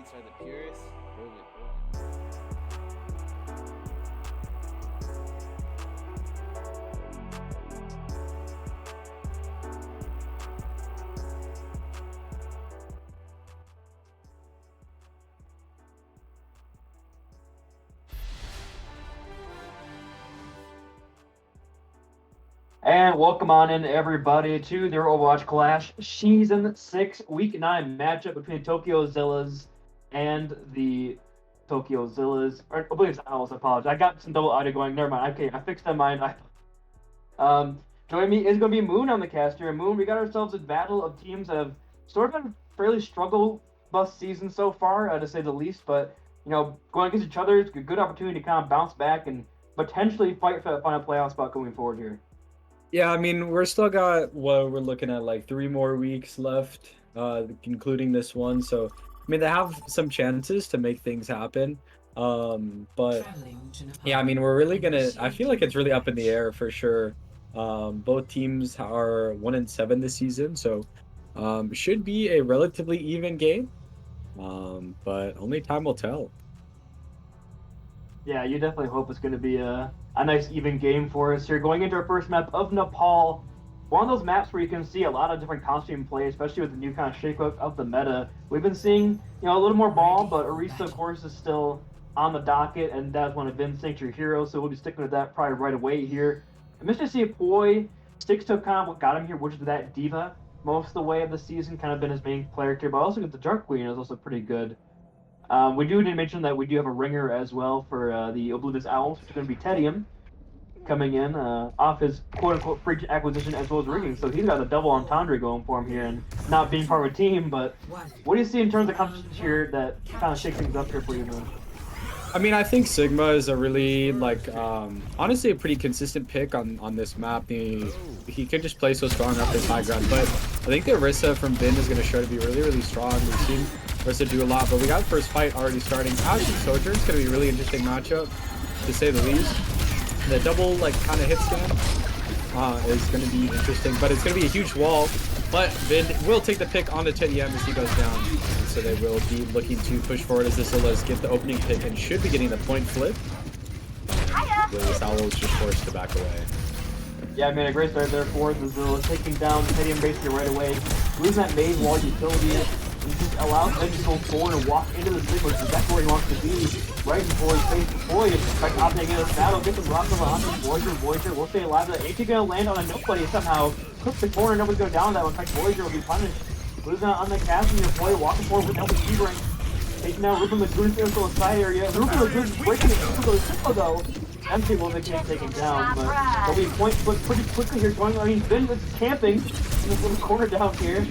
Saints are the purest. Prove it. And welcome on in, everybody, to the Overwatch Clash Season 6 Week 9 matchup between Tokyo Zillas and the Tokyo Zillas. Or Oblivious Owls, I apologize. I got some double audio going. Never mind. Okay, I fixed that mind. Joining me is going to be Moon on the cast here. Moon, we got ourselves a battle of teams that have sort of been fairly struggle bus season so far, to say the least. But, you know, going against each other is a good opportunity to kind of bounce back and potentially fight for that final playoff spot going forward here. Yeah, I mean, we're still got we're looking at like 3 more weeks left, including this one. So, I mean, they have some chances to make things happen. But yeah, I mean, we're really gonna. I feel like it's really up in the air for sure. Both teams are 1-7 this season, so should be a relatively even game. But only time will tell. Yeah, you definitely hope it's going to be a nice even game for us here. Going into our first map of Nepal, one of those maps where you can see a lot of different costume play, especially with the new kind of shake-up of the meta. We've been seeing, a little more ball, but Orisa, of course, is still on the docket, and that's one of Vin's signature heroes, so we'll be sticking with that probably right away here. And Mr. C. Poi sticks to kind of what got him here, which is that Diva most of the way of the season, kind of been his main character, but also the Dark Queen is also pretty good. We do need to mention that we do have a ringer as well for the Oblivious Owls, which is going to be Tedium, coming in off his quote-unquote free acquisition as well as ringing. So he's got a double entendre going for him here and not being part of a team. But what do you see in terms of competition here that kind of shakes things up here for you, man? I mean, I think Sigma is a really, honestly, a pretty consistent pick on this map. He can just play so strong up this high ground, but I think the Orisa from Vin is going to show to be really, really strong. We've seen Orisa do a lot, but we got the first fight already starting. Ashe and Sojourn is going to be a really interesting matchup, to say the least. The double, kind of hit scan is going to be interesting, but it's going to be a huge wall. But Vin will take the pick onto Tedium as he goes down. So they will be looking to push forward as the Zillas get the opening pick and should be getting the point flip. The Owls just forced to back away. Yeah, I mean, a great start there for the Zillas, taking down Tedium basically right away. Losing that main wall utility, he just allows him to go forward and walk into the Sigma, which is exactly where he wants to be. Right before his face deployed, by opting into this battle, get some rocks over onto Voyager will stay alive. The HE gonna land on a nobody somehow. Clips the corner, nobody's going down that one. In fact, Voyager will be punished. Losing out on the cast and your boy walking forward with help Sebring. Taking down Ruben Lagoon's into the side area. Ruben Lagoon's breaking it into the Sigma though. MC will make him taken down, but there'll be a point flip pretty quickly here. Vin is camping in this little corner down here.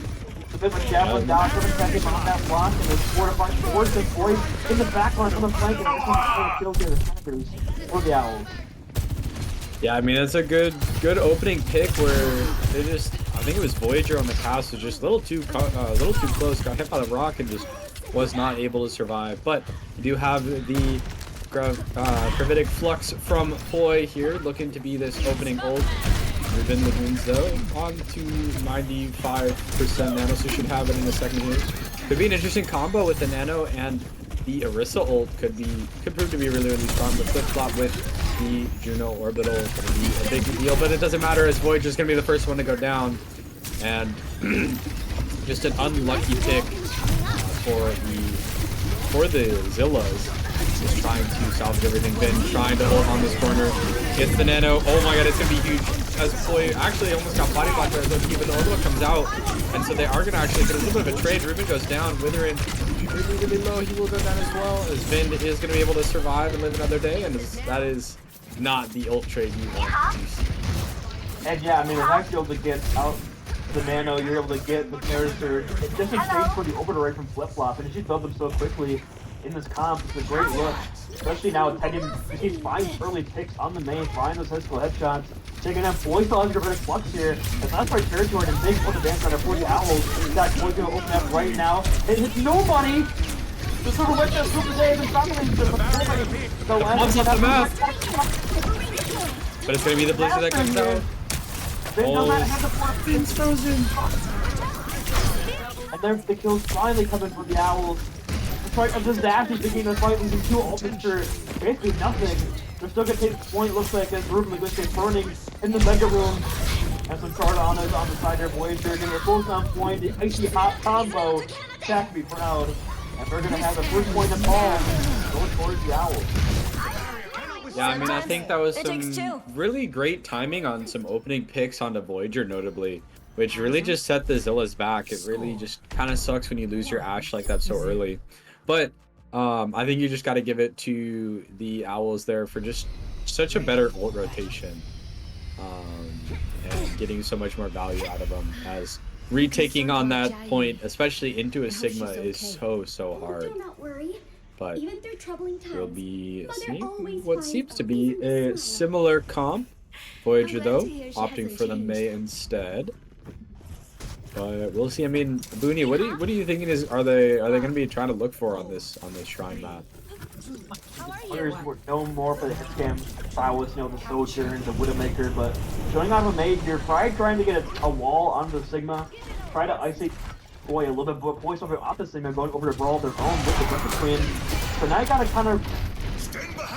A bit of a javelin down for the second on that block, and there's 4 to 5 towards the boys in the backline on the flank, and this one's kills here, the Tigers or the Owls. Yeah, I mean, it's a good opening pick where they just, I think it was Voyager on the cast, was just a little too close, got hit by the rock and just was not able to survive. But you do have the gravitic flux from Poi here, looking to be this opening ult. Ruben Lagoons though, on to 95% nano, so should have it in a second here. Could be an interesting combo with the nano, and the Orisa ult could prove to be really, really strong. The flip-flop with the Juno orbital is going to be a big deal, but it doesn't matter as Voyager's going to be the first one to go down. And just an unlucky pick for the Zillas. Just trying to salvage everything. Vin trying to hold on this corner. Gets the nano. Oh my god, it's going to be huge. As Poi actually almost got body blocked there, even the orbital comes out. And so they are going to actually get a little bit of a trade. Ruben goes down. Withering really, really low. He will go down as well. As Vin is going to be able to survive and live another day. And that is not the ult trade you want to see. And yeah, I mean, if actually able to get out the nano, you're able to get the Parasurge just in case for the orbital right from flip-flop. And if you build them so quickly in this comp, it's a great look. Especially now with Tedium, he finds early picks on the main, find those physical headshots. Taking out Boy still has gravitic flux here. That's not quite territory and big for the dance runner for the Owls. In fact, Boy's gonna open up right now. It hits nobody! The silver witness group today is struggling to the Bomb's off the map! But it's gonna be the blizzard that comes out. Vin's frozen! And there's the kills finally coming for the Owls. quite a disaster beginning the fight, losing 2 ultimates for basically nothing. They're still gonna take the point, looks like, as Ruben Linguistic burning in the Mega Room. And some Cardano's on the side there, Voyager getting a full on point, the icy hot combo. Shaq be proud. And we're gonna have the first point of all going towards the Owls. Yeah, I mean, I think that was some really great timing on some opening picks onto Voyager, notably, which really just set the Zillas back. It really just kind of sucks when you lose your Ashe like that so early. But I think you just got to give it to the Owls there for just such a better ult rotation. And getting so much more value out of them, as retaking on that point, especially into a Sigma, is so hard. But we'll be seeing what seems to be a similar comp. Voyager, though, opting for the Mei instead. But we'll see. I mean, Booney, what are you thinking? Are they going to be trying to look for on this shrine map? Players were known more for the hit scam prowess, the Sojourn, the Widowmaker, but showing off a Mage here, probably trying to get a wall onto the Sigma, try to isolate Boy a little bit, but Boy's over off the Sigma, going over to Brawl their own with the Breath Twin. So now you gotta kind of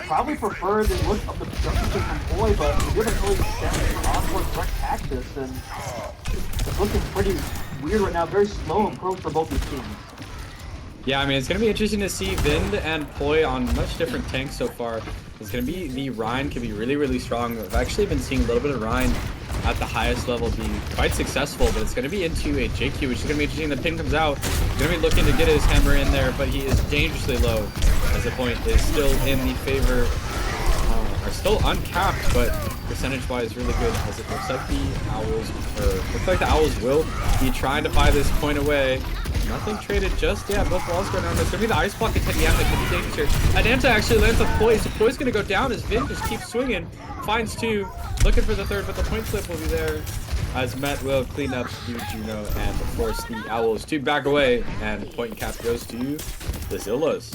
probably prefer the look of the production from Boy, but he didn't really step on towards Direct Cactus, and it's looking pretty weird right now, very slow approach for both these teams. Yeah, I mean, it's going to be interesting to see WYND and Poi on much different tanks so far. It's going to be, the Rhine can be really strong. I've actually been seeing a little bit of Rhine at the highest level being quite successful, but it's going to be into a JQ, which is going to be interesting. The pin comes out, he's going to be looking to get his hammer in there, but he is dangerously low, as the point is still in the favor, are still uncapped, but percentage-wise really good, as it looks like the Owls will be trying to buy this point away. Nothing traded just yet. Both walls going down. There's going to be the ice block at Teddy that could be dangerous here. Adanta actually lands a Poise. The Poise going to go down as Vin just keeps swinging. Finds 2. Looking for the 3rd, but the point slip will be there. As Met will clean up the Juno and force the Owls to back away. And point cap goes to the Zillas.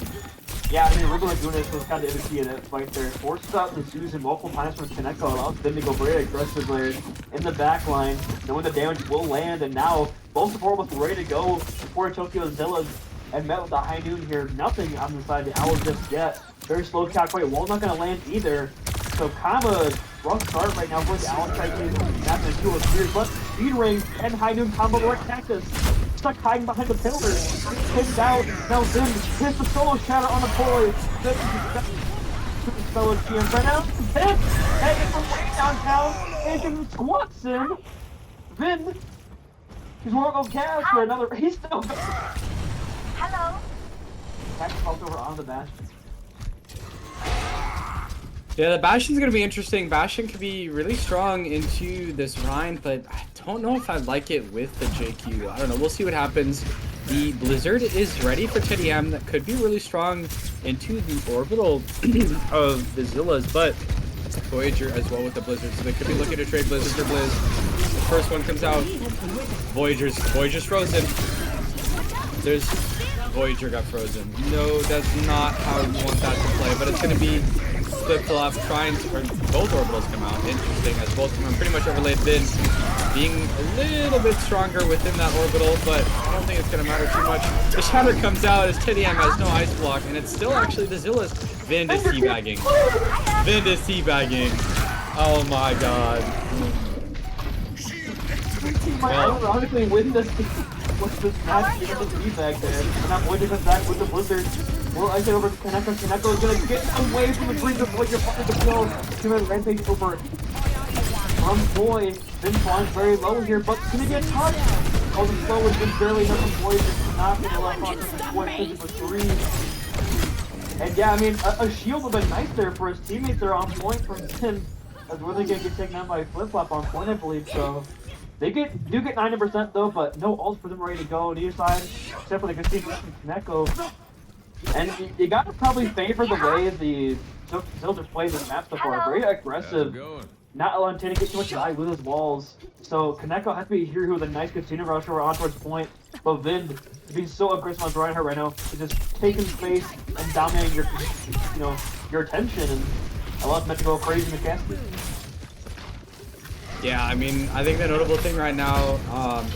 Yeah, I mean, Ruben Lagunas was kind of the key in that fight there. Forces out the Susan multiple times from Kaneko, allows them to go very aggressive there in the back line, knowing the damage will land, and now both support was ready to go before Tokyo Zillas and met with the high noon here. Nothing on the side of the Owls just yet. Very slow calculate. Wall not going to land either. So kind of a rough start right now for the Owls trying to snap into a spear, but Speed Ring and high noon combo Direct Cactus. Stuck hiding behind the pillar. Takes out. Now Zim hits the solo shatter on the Poi. Solo GM right now. Zim taking from way downtown. And can squat Zim. Vin. He's working cast for another. He's still. Hello. Cactus falls over on the Bastion. Yeah, the Bastion's going to be interesting. Bastion could be really strong into this Rhine, but I don't know if I like it with the JQ. I don't know. We'll see what happens. The Blizzard is ready for Teddy M. That could be really strong into the orbital of the Zillas, but Voyager as well with the Blizzard. So they could be looking to trade Blizzard for Blizz. The first one comes out. Voyager's frozen. There's Voyager got frozen. No, that's not how you want that to play, but it's going to be flip-flop trying to, or both orbitals come out. Interesting, as both of them are pretty much overlaid. Vin being a little bit stronger within that orbital, but I don't think it's going to matter too much. The shatter comes out as Teddy M has no ice block, and it's still actually the Zillas. Vin is teabagging. Vin is teabagging. Oh my god. Well, ironically win this match, get the feedback there. And now Voyager comes back with the Blizzard. Well, I get over to Kaneko. Kaneko is going to get away from the brink of Voyager, finds the kill. Human rampage over from Boy. Vin flying very low here, but it's going to get touched. Oh, the slow has been barely enough from Voyager. Not going to left on from Boy, taking for 3. And yeah, I mean, a shield would have been nice there for his teammates. They're on point from Vin. As we're going to get taken out by a flip-flop on point, I believe, so. They do get 90% though, but no ults for them ready to go on either side, except for the Casino from Kaneko. And you gotta probably favor the way the Zillas play this map so far. Very aggressive, not allowing Tanny to get too much value with his walls. So Kaneko has to be here with a nice Casino rush over on towards point. But WYND being so aggressive on Reinhardt right now, is just taking space and dominating your attention, and allows Met to go crazy in the casket. Yeah, I mean, I think the notable thing right now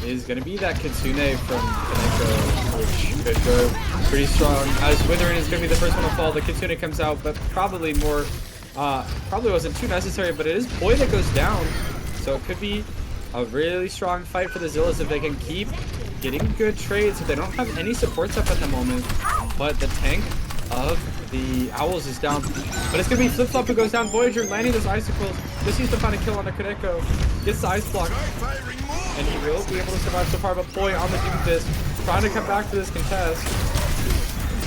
is going to be that Kitsune from Kaneko, which could go pretty strong. As Withering is going to be the first one to fall, the Kitsune comes out, but probably wasn't too necessary, but it is Poi that goes down. So it could be a really strong fight for the Zillas if they can keep getting good trades. If they don't have any supports up at the moment, but the tank of the Owls is down. But it's going to be Flip Flop who goes down. Voyager landing those icicles. Just needs to find a kill on the Kaneko. Gets the ice block. And he will be able to survive so far, but Poi on the Doomfist, trying to come back to this contest,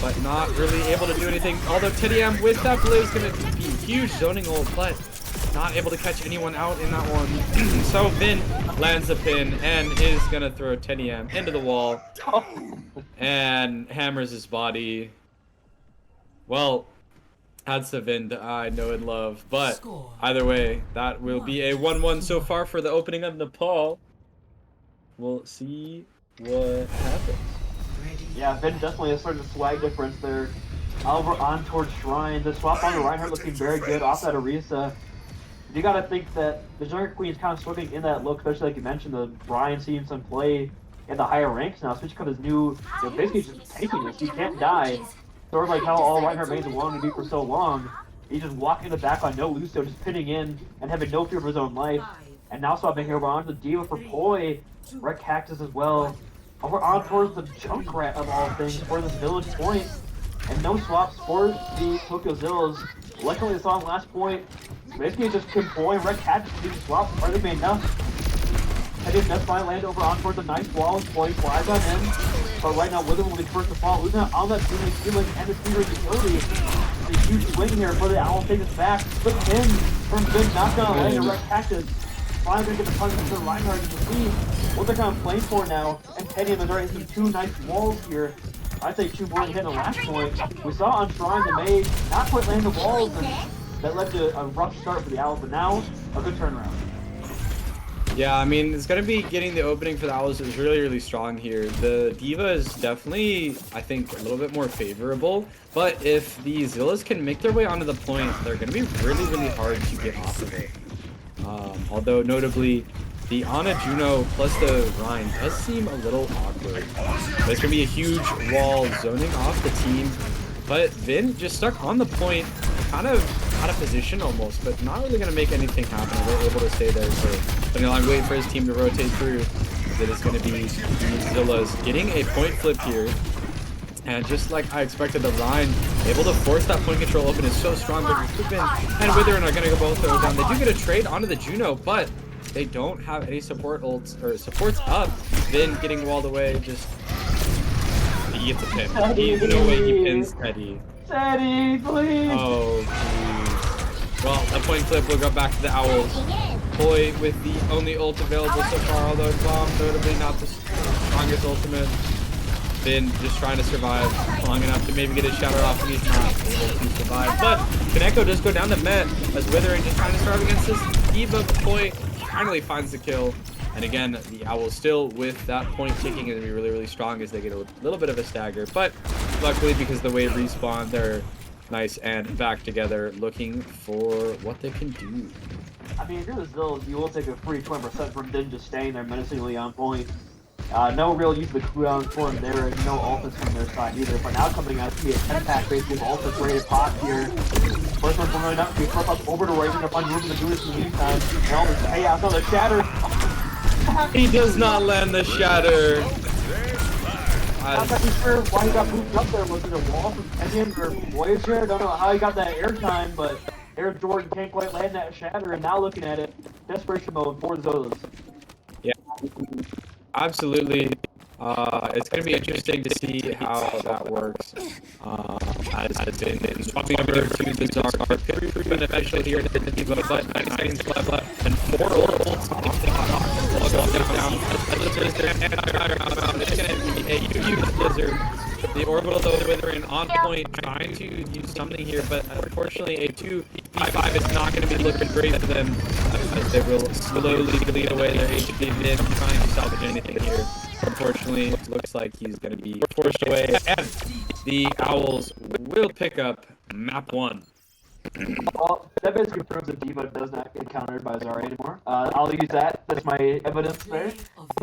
but not really able to do anything. Although Teddy M with that blue is going to be huge zoning ult, but not able to catch anyone out in that one. So Vin lands the pin and is going to throw Teddy M into the wall and hammers his body. Well, that's the Vin that I know and love, but either way, that will be a 1-1 so far for the opening of Nepal. We'll see what happens. Yeah, Vin definitely has started a swag difference there. Over on towards Shrine. The swap on the Reinhardt looking very good off that Orisa. You gotta think that the Jungle Queen's kind of swimming in that look, especially like you mentioned, the Brian seeing some play in the higher ranks now, especially because his new, basically just taking this. You can't die. Sort of like how all Reinhardt mains have wanted to be for so long. He's just walking in the back on no Lucio, just pinning in and having no fear of his own life. And now swapping over onto the Diva for Poi. Red Cactus as well. Over on towards the Junkrat of all things for this village point. And no swaps for the Tokyo Zillas. Luckily, it's on last point. Basically, just Kim Poi and Red Cactus do swaps. Are they made enough? Heading Death Fly land over on towards the nice wall and Poi flies on in. But right now, Wither will be first to fall. Losing out on that feeling and the Fever utility. It's a huge swing here for the Owl. Take this back. The pin from Good, not gonna land a Red Cactus. Finally gonna get the punch into Reinhardt. You can see what they're kind of playing for now. And Teddy and Missouri some two nice walls here. I'd say 2 boring hit in the last point. We saw on Shrine the Mage not quite land the walls, and that led to a rough start for the Owls, but now a good turnaround. Yeah, I mean, it's going to be getting the opening for the Owls is really, really strong here. The Diva is definitely, I think, a little bit more favorable, but if the Zillas can make their way onto the point, they're going to be really, really hard to get off of it. Although, notably, the Ana Juno plus the Rhine does seem a little awkward. But it's going to be a huge wall zoning off the team. But Vin just stuck on the point, kind of out of position almost, but not really going to make anything happen. They're able to stay there for a long, wait for his team to rotate through. That is going to be Zillas getting a point flip here. And just like I expected, the Rhine able to force that point control open is so strong. But Vin and Withering are going to go both throw down. They do get a trade onto the Juno, but they don't have any support ults or supports up. Vin getting walled away, just he gets a pin. No way he pins Teddy. Teddy, please! Oh, geez. Well, a point flip will go back to the Owls. Poi with the only ult available so far, although Bomb notably not the strongest ultimate. Vin just trying to survive long enough to maybe get his shatter off, and he's not able to survive. But Kaneko does go down to Met as Withering just trying to survive against this Eva. Poi finally finds the kill. And again, the Owls still with that point ticking is going to be really, really strong as they get a little bit of a stagger. But luckily, because the wave respawn, they're nice and back together looking for what they can do. I mean, if you're the Zillas, you will take a free 20% from Din just staying there menacingly on point. No real use of the cooldown for him there, and no ultis from their side either. But now coming out to be a 10-pack basically of ultis rated pot here. First one's going up to be first up over to Raven up on moving the Buddhist in the meantime. And all this chaos on the shatter. He does not land the shatter. I'm not too sure why he got moved up there. Was it a wall from Kenyon or Voyager? I don't know how he got that airtime, but Air Jordan can't quite land that shatter. And now looking at it, desperation mode for the Zillas. Yeah, absolutely. It's going to be interesting to see how that works. As been swapping over to the Czar, could be beneficial here to the Diva, but 9 seconds left, and 4 ults down. It's going to be a huge blizzard. The orbital though Withering on point, trying to use something here, but unfortunately a 2v5 is not going to be looking great for them, as they will slowly bleed away their HP mid, trying to salvage anything here. Unfortunately, it looks like he's going to be forced away, and the Owls will pick up map 1. Well, that basically proves that Diva does not get countered by Zarya anymore. I'll use that. That's my evidence there.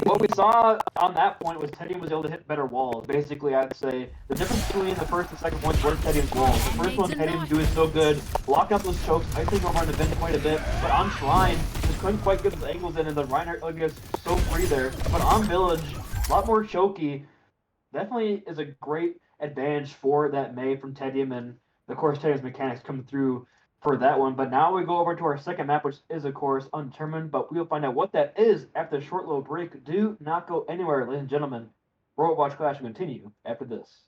What we saw on that point was Teddy was able to hit better walls. Basically, I'd say the difference between the first and second points was Teddy's walls. The first one, Teddy was doing so good, locked up those chokes, I think over on the Vin quite a bit, but on Shrine, just couldn't quite get his angles in, and the Reinhardt was so free there. But on Village, a lot more choky. Definitely is a great advantage for that Mei from Tedium, and of course Tedium's mechanics come through for that one. But now we go over to our second map, which is of course undetermined, but we will find out what that is after a short little break. Do not go anywhere, ladies and gentlemen. Overwatch Clash will continue after this.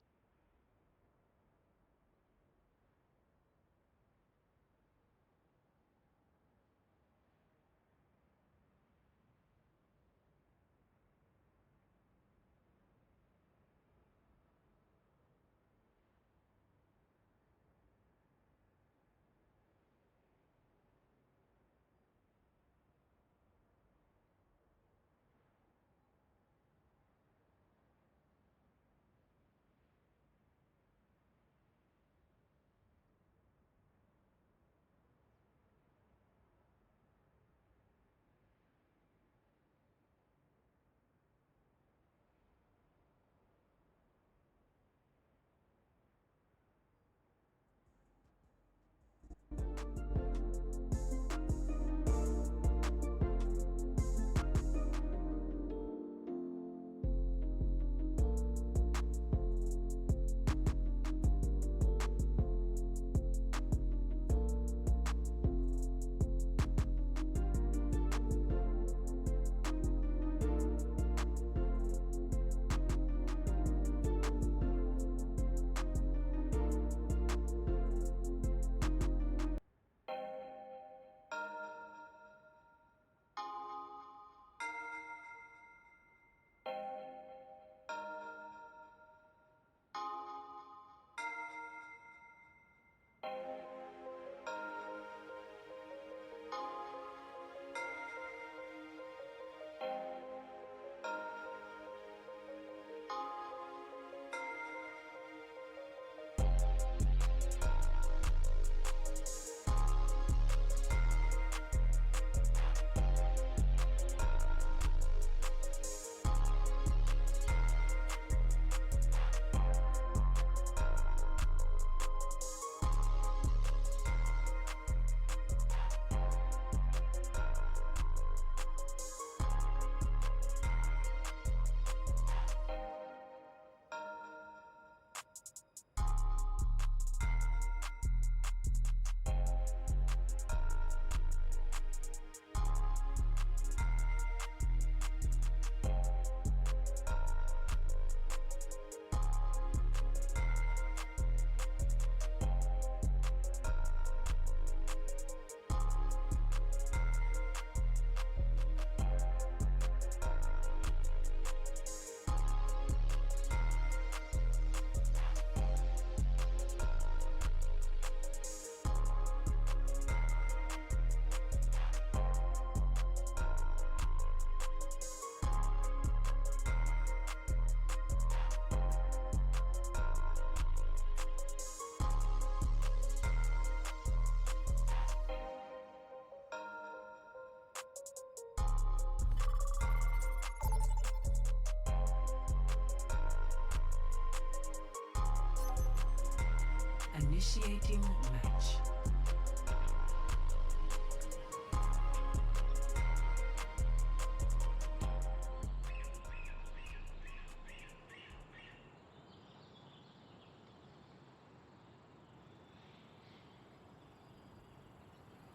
Initiating match.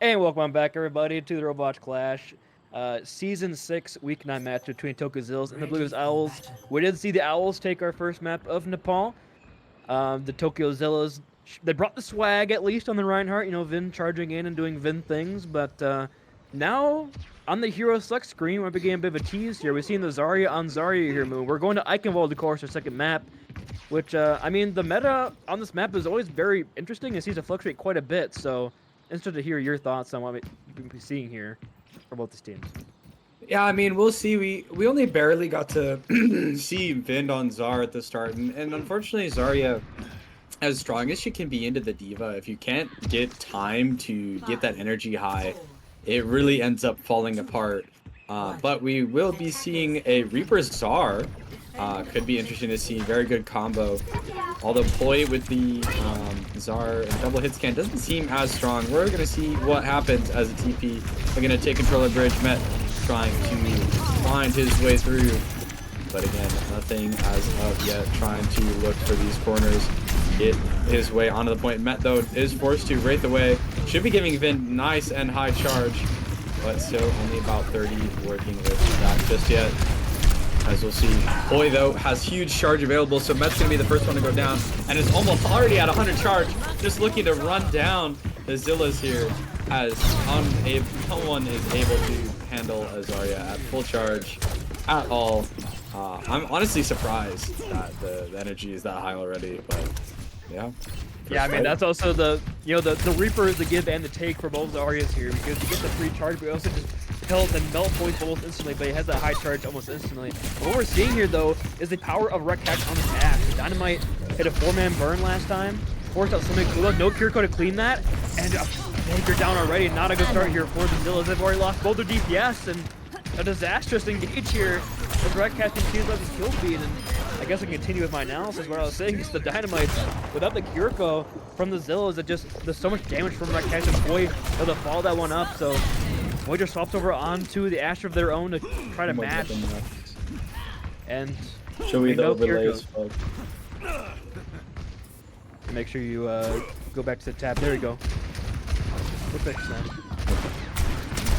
And welcome back, everybody, to the Overwatch Clash. Season 6, Week 9 match between Tokyo Zillas and the Oblivious Owls. We did see the Owls take our first map of Nepal. The Tokyo Zillas, they brought the swag, at least, on the Reinhardt. You know, Vin charging in and doing Vin things. But now, on the Hero Select screen, we're beginning a bit of a tease here. We've seen the Zarya on Zarya here move. We're going to Eichenwald, of course, our second map. Which, I mean, the meta on this map is always very interesting. It seems to fluctuate quite a bit, so interested to hear your thoughts on what we've been seeing here for both these teams. Yeah, I mean, we'll see. We only barely got to see Vind on Zar at the start, and unfortunately, Zarya as strong as she can be into the diva, if you can't get time to get that energy high, it really ends up falling apart. But we will be seeing a Reaper Czar. Could be interesting to see. Very good combo. Although Poi with the Czar and double hit scan doesn't seem as strong. We're going to see what happens as a TP. We're going to take control of bridge. Met trying to find his way through. But again, nothing as of yet. Trying to look for these corners. Get his way onto the point. Met, though, is forced to Wraith away. Should be giving WYND nice and high charge. But still only about 30 working with that just yet. As we'll see, Poi, though, has huge charge available, so Met's going to be the first one to go down. And is almost already at 100 charge. Just looking to run down the Zillas here, as no one is able to handle Azaria at full charge at all. I'm honestly surprised that the energy is that high already, but yeah. Yeah, I mean, that's also the Reaper is the give and the take for both Zaryas here, because you get the free charge, but you also just kill and melt points almost instantly, but he has that high charge almost instantly. What we're seeing here, though, is the power of Red Cactus on this Ash. Dynamite hit a 4-man burn last time, forced out something cool, no Kiriko to clean that, and you're down already. Not a good start here for the Zillas. They've already lost both their DPS, and a disastrous engage here as Red Cactus continues to let his kill feed, and I guess I can continue with my analysis. What I was saying is the Dynamite, without the Kiriko from the Zillas, there's so much damage from Red Cactus. Boy, able to follow that one up, so Voyager swaps over onto the Asher of their own to try to match. And show me the overlays. Make sure you go back to the tab. There you go. We'll fix that.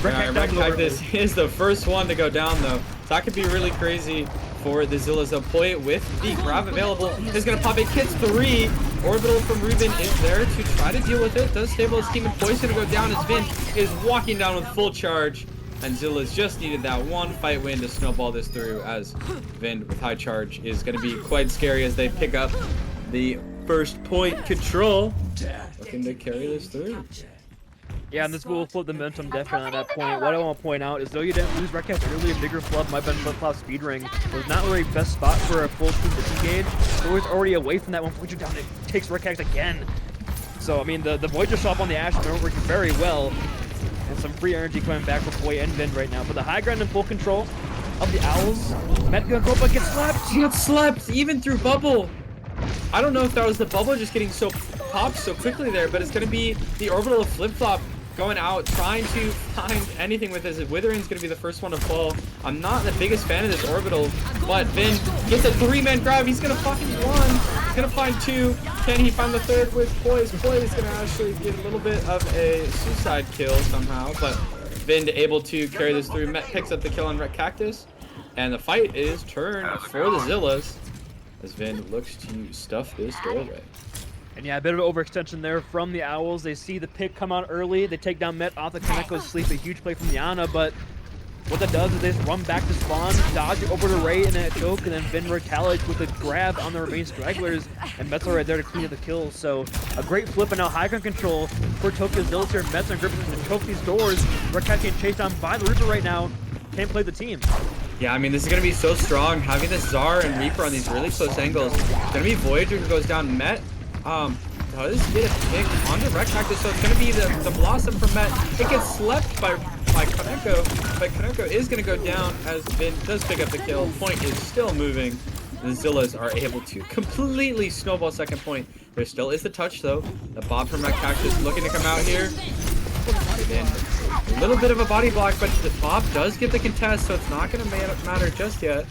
Red Cactus is the first one to go down, though. So that could be really crazy for the Zillas. Poi with the grab available is going to pop it. Hits 3. Orbital from Ruben is there to try to deal with it. Does stable his team, and Poi's going to go down as WYND is walking down with full charge. And Zillas just needed that one fight win to snowball this through, as WYND with high charge is going to be quite scary as they pick up the first point control. Looking to carry this through. Yeah, and this will flip the momentum definitely on that point. What I want to point out is, though you didn't lose Red Cactus early, a bigger flub might have been flip-flop speed ring. It was not really the best spot for a full team disengage. So it was already away from that one. Voyager down, it takes Red Cactus again. So, I mean, the Voyager swap on the Ash is working very well. And some free energy coming back for Poi and WYND right now. But the high ground in full control of the Owls. Met gonna go up and get slapped. He got slapped even through bubble. I don't know if that was the bubble just getting so popped so quickly there, but it's going to be the orbital of flip-flop going out, trying to find anything with this. Withering's going to be the first one to fall. I'm not the biggest fan of this orbital, but WYND gets a 3-man grab. He's going to fucking 1. He's going to find 2. Can he find the 3rd with Poise? Poise is going to actually get a little bit of a suicide kill somehow, but WYND able to carry this through. Met picks up the kill on Red Cactus, and the fight is turned for the Zillas as WYND looks to stuff this doorway. And yeah, a bit of an overextension there from the Owls. They see the pick come out early. They take down Met off the Kaneko's sleep. A huge play from Yana, but what that does is they just run back to spawn, dodge over to Ray in a choke, and then WYND retaliates with a grab on the remaining stragglers, and Met's right there to clean up the kill. So a great flip, and now high ground control for Tokyo Zillas here. Met's and Griffin to choke these doors. Redcat getting chased down by the Reaper right now. Can't play the team. Yeah, I mean, this is going to be so strong. Having this Czar and Reaper on these really close angles. It's going to be Voyager who goes down. Met does get a pick onto Red Cactus, so it's going to be the Blossom from Met. It gets slept by Kaneko, but Kaneko is going to go down as WYND does pick up the kill. Point is still moving. The Zillas are able to completely snowball second point. There still is the touch, though. The Bob from Red Cactus looking to come out here. And a little bit of a body block, but the Bob does get the contest, so it's not going to matter just yet.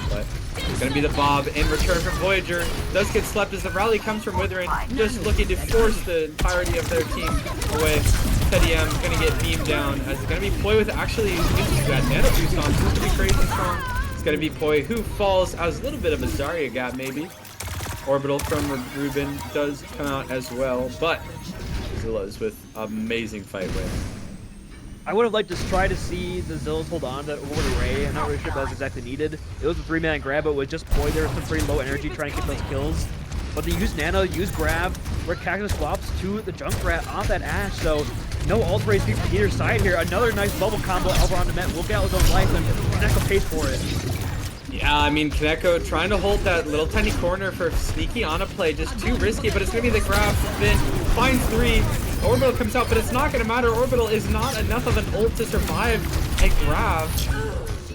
But it's going to be the Bob in return from Voyager. Does get slept as the rally comes from Withering, just looking to force the entirety of their team away. Teddy M going to get beamed down, as it's going to be Poi with actually that nano boost on. It's going to be crazy strong. It's going to be Poi who falls as a little bit of a Zarya gap maybe. Orbital from Ruben does come out as well, but Zillas with amazing fight win. I would have liked to try to see the Zillas hold on to over to Ray. I'm not really sure if that was exactly needed. It was a 3-man grab, but with just Poi there with some pretty low energy trying to get those kills. But they use Nano, use grab, where Cactus swaps to the Junkrat off that Ash, so no ult race from either side here. Another nice bubble combo over onto Met. Will get out his own life, and Kaneko pays for it. Yeah, I mean, Kaneko trying to hold that little tiny corner for sneaky on a play, just too risky, but it's going to be the grab. Vin finds 3. Orbital comes out, but it's not going to matter. Orbital is not enough of an ult to survive a grab.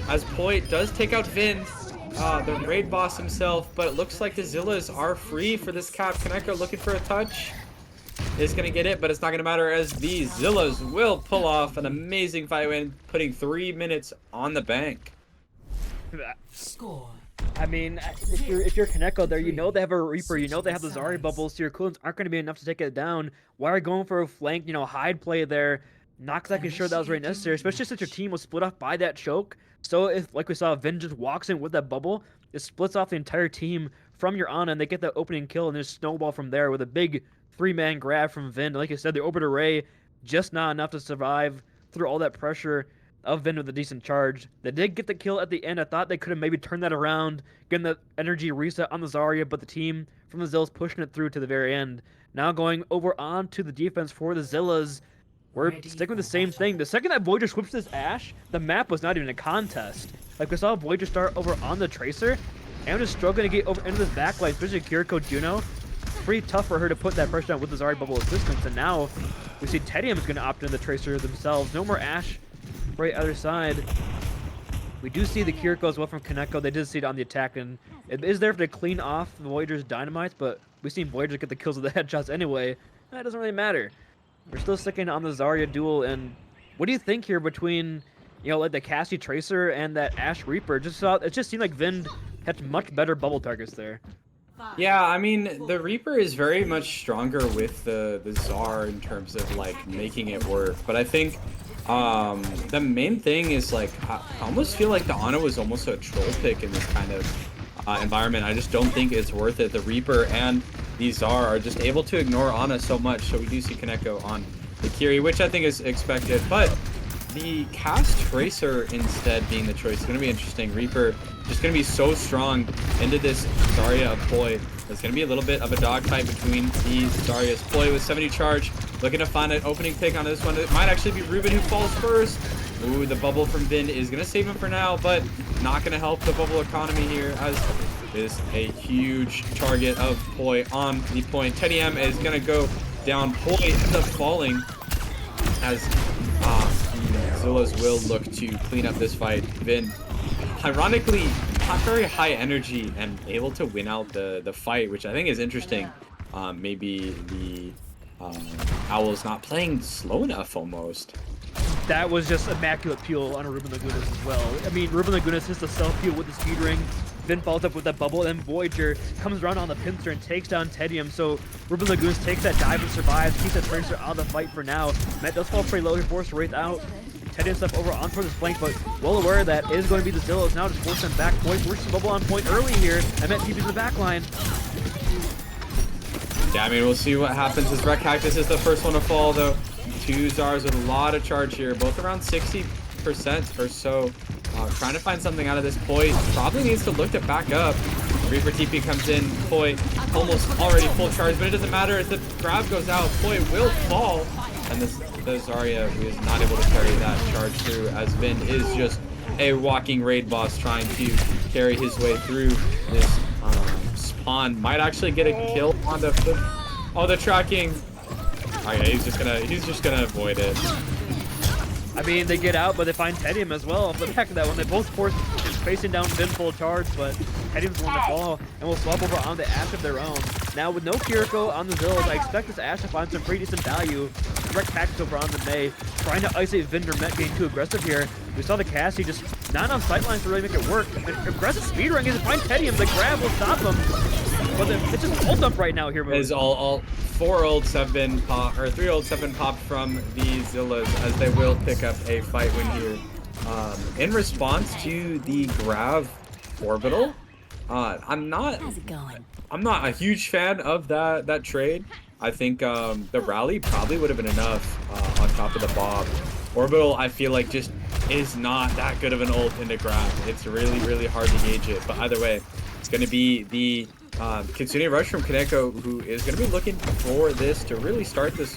As Poi does take out Vin, the raid boss himself, but it looks like the Zillas are free for this cap. Kaneko looking for a touch. Is going to get it, but it's not going to matter as the Zillas will pull off an amazing fight win, putting 3 minutes on the bank. Score. I mean, if you're Kaneko there, you know they have a Reaper, you know they have the Zarya bubbles, so your coolants aren't going to be enough to take it down. Why are you going for a flank, hide play there? Not exactly sure that was really necessary, especially since your team was split off by that choke. So if, like we saw, Vin just walks in with that bubble, it splits off the entire team from your Ana, and they get that opening kill, and just snowball from there with a big 3-man grab from Vin. Like I said, the orbit array just not enough to survive through all that pressure of Vin with a decent charge. They did get the kill at the end. I thought they could have maybe turned that around, getting the energy reset on the Zarya, but the team from the Zillas pushing it through to the very end. Now going over on to the defense for the Zillas. We're sticking with the same thing. The second that Voyager switched this Ashe, the map was not even a contest. Like, we saw Voyager start over on the Tracer, and just struggling to get over into this backline, especially Kiriko Juno. Pretty tough for her to put that pressure down with the Zarya bubble assistance, and now we see Tedium is going to opt into the Tracer themselves. No more Ashe right other side. We do see the Kiriko as well from Kaneko. They did see it on the attack, and it is there to clean off the Voyager's dynamites, but we've seen Voyager get the kills with the headshots anyway. That doesn't really matter. We're still sticking on the Zarya duel, and what do you think here between, like the Cassie Tracer and that Ashe Reaper? It just seemed like Vind had much better bubble targets there. Yeah, I mean, the Reaper is very much stronger with the Zar in terms of, like, making it work. But I think the main thing is, like, I almost feel like the Ana was almost a troll pick in this kind of environment. I just don't think it's worth it. The Reaper and the Zar are just able to ignore Ana so much. So we do see Kaneko on the Kiri, which I think is expected. But the cast Tracer instead being the choice is going to be interesting. Reaper just going to be so strong into this Zarya Poi. There's going to be a little bit of a dogfight between these Zaryas. Poi with 70 charge, looking to find an opening pick on this one. It might actually be Ruben who falls first. Ooh, the bubble from Vind is going to save him for now, but not going to help the bubble economy here, as is a huge target of Poi on the point. Teddy M is going to go down. Poi ends up falling as Zillas will look to clean up this fight. Vind, ironically, not very high energy and able to win out the fight, which I think is interesting. Maybe the Owl's not playing slow enough almost. That was just immaculate peel on a Ruben Lagunas as well. I mean, Ruben Lagunas hits the self-peel with the speed ring. Vin follows up with that bubble, and Voyager comes around on the pincer and takes down Tedium. So Ruben Lagunas takes that dive and survives, keeps that Tracer out of the fight for now. Matt does fall pretty low here, forced Wraith out. Tedium stuff over on towards his flank, but well aware that is going to be the Zillas. Now just force them back. Point works the bubble on point early here, and Matt TP's in the back line. Yeah, I mean, we'll see what happens as Red Cactus is the first one to fall, though. 2 Zars with a lot of charge here, both around 60% or so. Trying to find something out of this. Poi probably needs to look to back up. Reaper TP comes in. Poi almost already full charge, but it doesn't matter. If the grab goes out, Poi will fall. And the Zarya is not able to carry that charge through, as Vind is just a walking raid boss trying to carry his way through this spawn. Might actually get a kill on the the tracking. Okay, he's just gonna avoid it. I mean, they get out, but they find Tedium as well off the back of that one. They both force facing down Vin full charge, but Tedium's the one to fall, and will swap over on the Ashe of their own. Now, with no Kiriko on the Zillas, I expect this Ashe to find some pretty decent value. Direct tactics over on the Mei, trying to isolate Vin or Met getting too aggressive here. We saw the Cassie just not on sightlines to really make it work. An aggressive speed ring is to find Tedium. The grab will stop him. But it's just ult up right now here. Is all 4 ults have been popped, or 3 ults have been popped from the Zillas, as they will pick up a fight win here. In response to the grab orbital, I'm not a huge fan of that trade. I think the rally probably would have been enough on top of the Bob. Orbital, I feel like, just is not that good of an ult into grab. It's really, really hard to gauge it. But either way, it's going to be the Kitsune Rush from Kaneko, who is going to be looking for this to really start this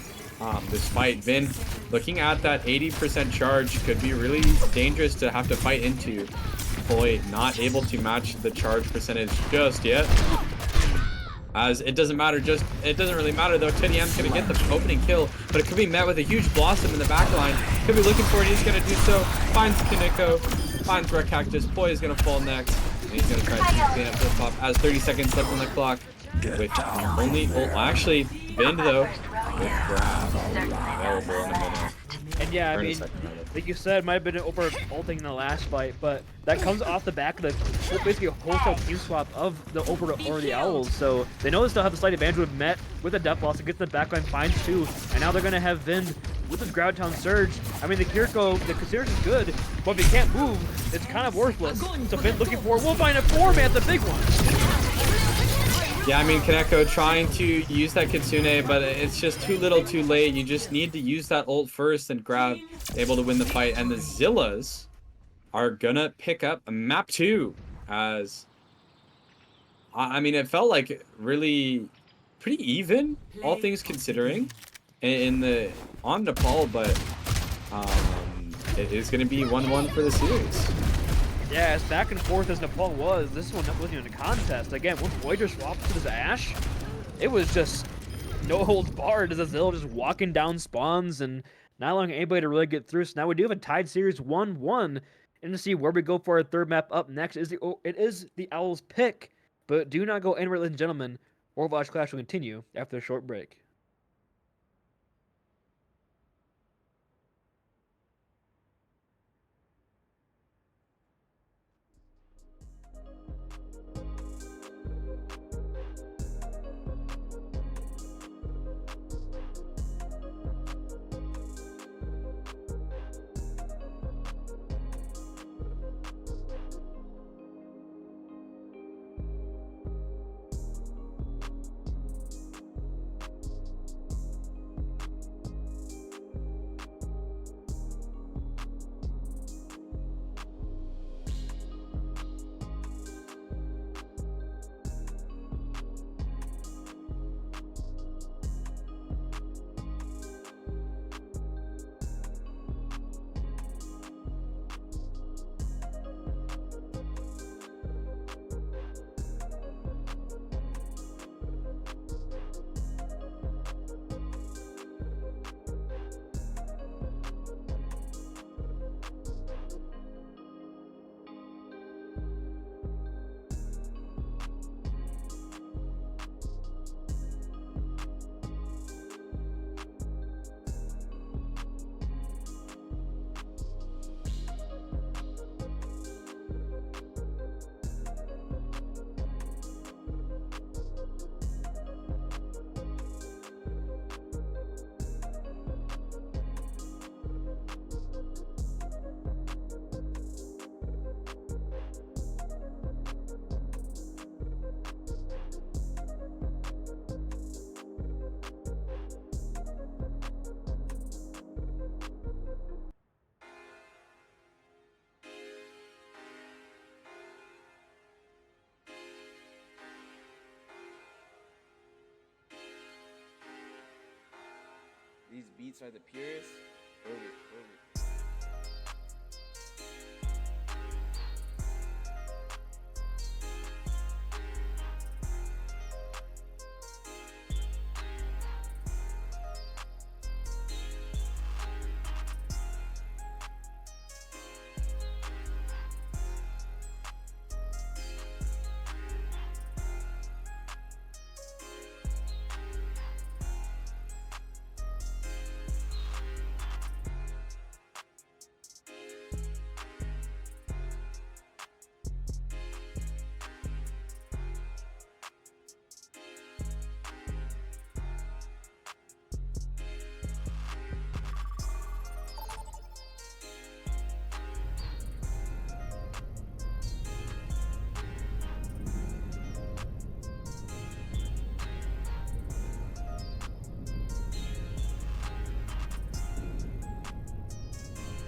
this fight. Vin, looking at that 80% charge, could be really dangerous to have to fight into. Void not able to match the charge percentage just yet. As it doesn't matter, it doesn't really matter though. Teddy M's gonna get the opening kill, but it could be met with a huge blossom in the back line. Could be looking for it, he's gonna do so. Finds Kaneko, finds Red Cactus. Poi is gonna fall next, and he's gonna try to clean up the top as 30 seconds left on the clock. With only, well, actually, Vind though, with grab available in a minute. And yeah, I Or in a mean, second, rather. like you said, might have been over ulting in the last fight, but that comes off the back of the basically a wholesale team swap of the Oprah or the Owls. So they know they still have the slight advantage with Met with a death loss. It gets the backline finds two, and now they're gonna have Vind with his ground town surge. I mean, the Kiriko, the surge is good, but if he can't move, it's kind of worthless. So Vind looking for, we'll find a 4-man, the big one. Yeah, I mean, Kaneko trying to use that Kitsune, but it's just too little too late. You just need to use that ult first and grab, able to win the fight. And the Zillas are gonna pick up map 2 as... I mean, it felt like really pretty even, all things considering, on Nepal, but it is gonna be 1-1 for the series. Yeah, as back and forth as Nepal was, this one wasn't even a contest. Again, once Voyager swapped to this Ashe, it was just no holds barred as Azil just walking down spawns and not allowing anybody to really get through. So now we do have a tied series 1-1. And to see where we go for our third map up next is it is the Owls pick. But do not go anywhere, ladies and gentlemen. Overwatch Clash will continue after a short break. These beats are the purest.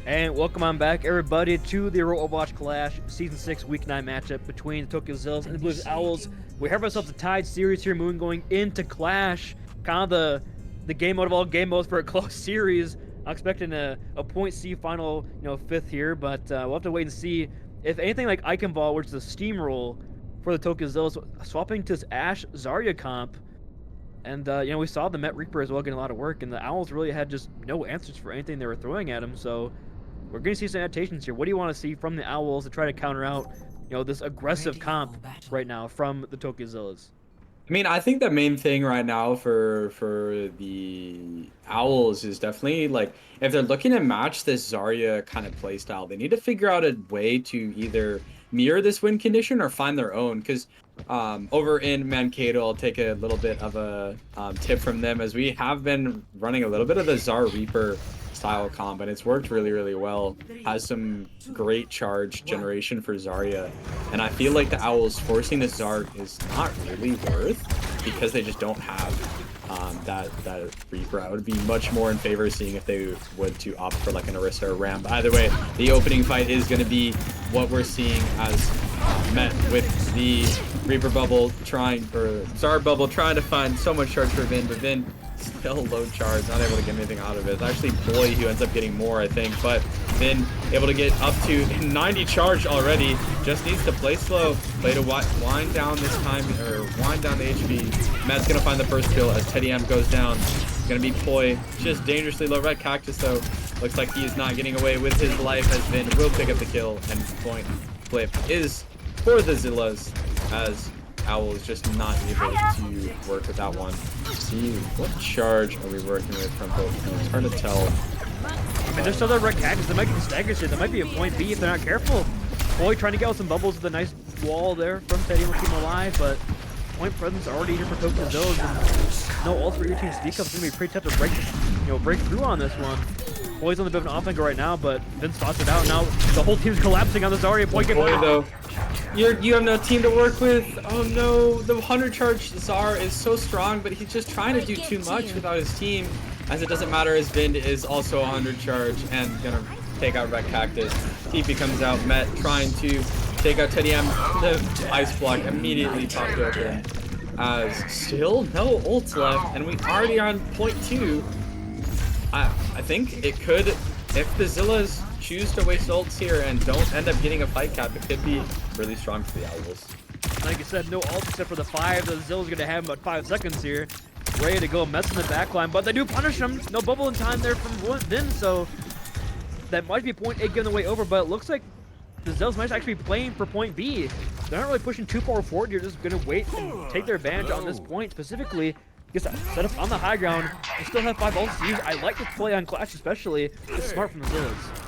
And welcome on back, everybody, to the Overwatch Clash Season 6 Week 9 matchup between the Tokyo Zillas and the Blues Owls. We have ourselves a tied series here, going into Clash. Kind of the game mode of all game modes for a close series. I'm expecting a point C final, fifth here, but we'll have to wait and see if anything like Icon Ball, which is a steamroll for the Tokyo Zillas, swapping to this Ashe Zarya comp. And, we saw the Met Reaper as well getting a lot of work, and the Owls really had just no answers for anything they were throwing at him, so we're going to see some adaptations here. What do you want to see from the Owls to try to counter out, this aggressive comp right now from the Tokyo Zillas? I mean, I think the main thing right now for the Owls is definitely, like, if they're looking to match this Zarya kind of playstyle, they need to figure out a way to either mirror this win condition or find their own, because over in Mankato, I'll take a little bit of a tip from them, as we have been running a little bit of the Zar Reaper style comp, and it's worked really, really well. Has some great charge generation for Zarya, and I feel like the Owls forcing this Zar is not really worth, because they just don't have that Reaper. I would be much more in favor of seeing if they would to opt for like an Orisa or Ram. But either way, the opening fight is going to be what we're seeing as met with the Reaper bubble Zar bubble trying to find so much charge for Vin, but Vin still low charge, not able to get anything out of it. It's actually Boy who ends up getting more, I think, but Vin able to get up to 90 charge already. Just needs to play slow, play to wind down this time, or wind down the HP. Matt's gonna find the first kill as Teddy M goes down. It's gonna be Poi, just dangerously low. Red Cactus though, looks like he is not getting away with his life, as Vin will pick up the kill, and point flip is for the Zillas, as Owl is just not able to work with that one. Let's see, what charge are we working with from both teams? It's hard to tell. I mean, there's still that Red Cactus. There might be staggers here. There might be a point B if they're not careful. Boy trying to get out some bubbles with a nice wall there from Teddy will keep him alive, but point presence already here for Tokyo Zillas. No ult for your team speak up. It's gonna be pretty tough to break through on this one. Boy's on the bit of an off angle right now, but Vince spots it out. Now the whole team's collapsing on this Zarya. Boy, though. You have no team to work with. Oh no, the 100 charge Zar is so strong, but he's just trying to do too much without his team, as it doesn't matter as Vind is also 100 charge and gonna take out Red Cactus. TP comes out, Met trying to take out Teddy M. The ice block immediately popped open, as still no ults left, and we already on point 2. I think it could, if the Zillas choose to waste ults here and don't end up getting a fight cap, it could be really strong for the Owls. Like I said, no ult except for the 5. The Zill's going to have about 5 seconds here. Ready to go mess in the backline, but they do punish him. No bubble in time there from Vin, so that might be point A given the way over, but it looks like the Zills might actually be playing for point B. They're not really pushing too far forward. You're just going to wait and take their advantage on this point specifically. Gets that set up on the high ground. They still have 5 ults to use. I like this play on Clash especially. It's smart from the Zillas.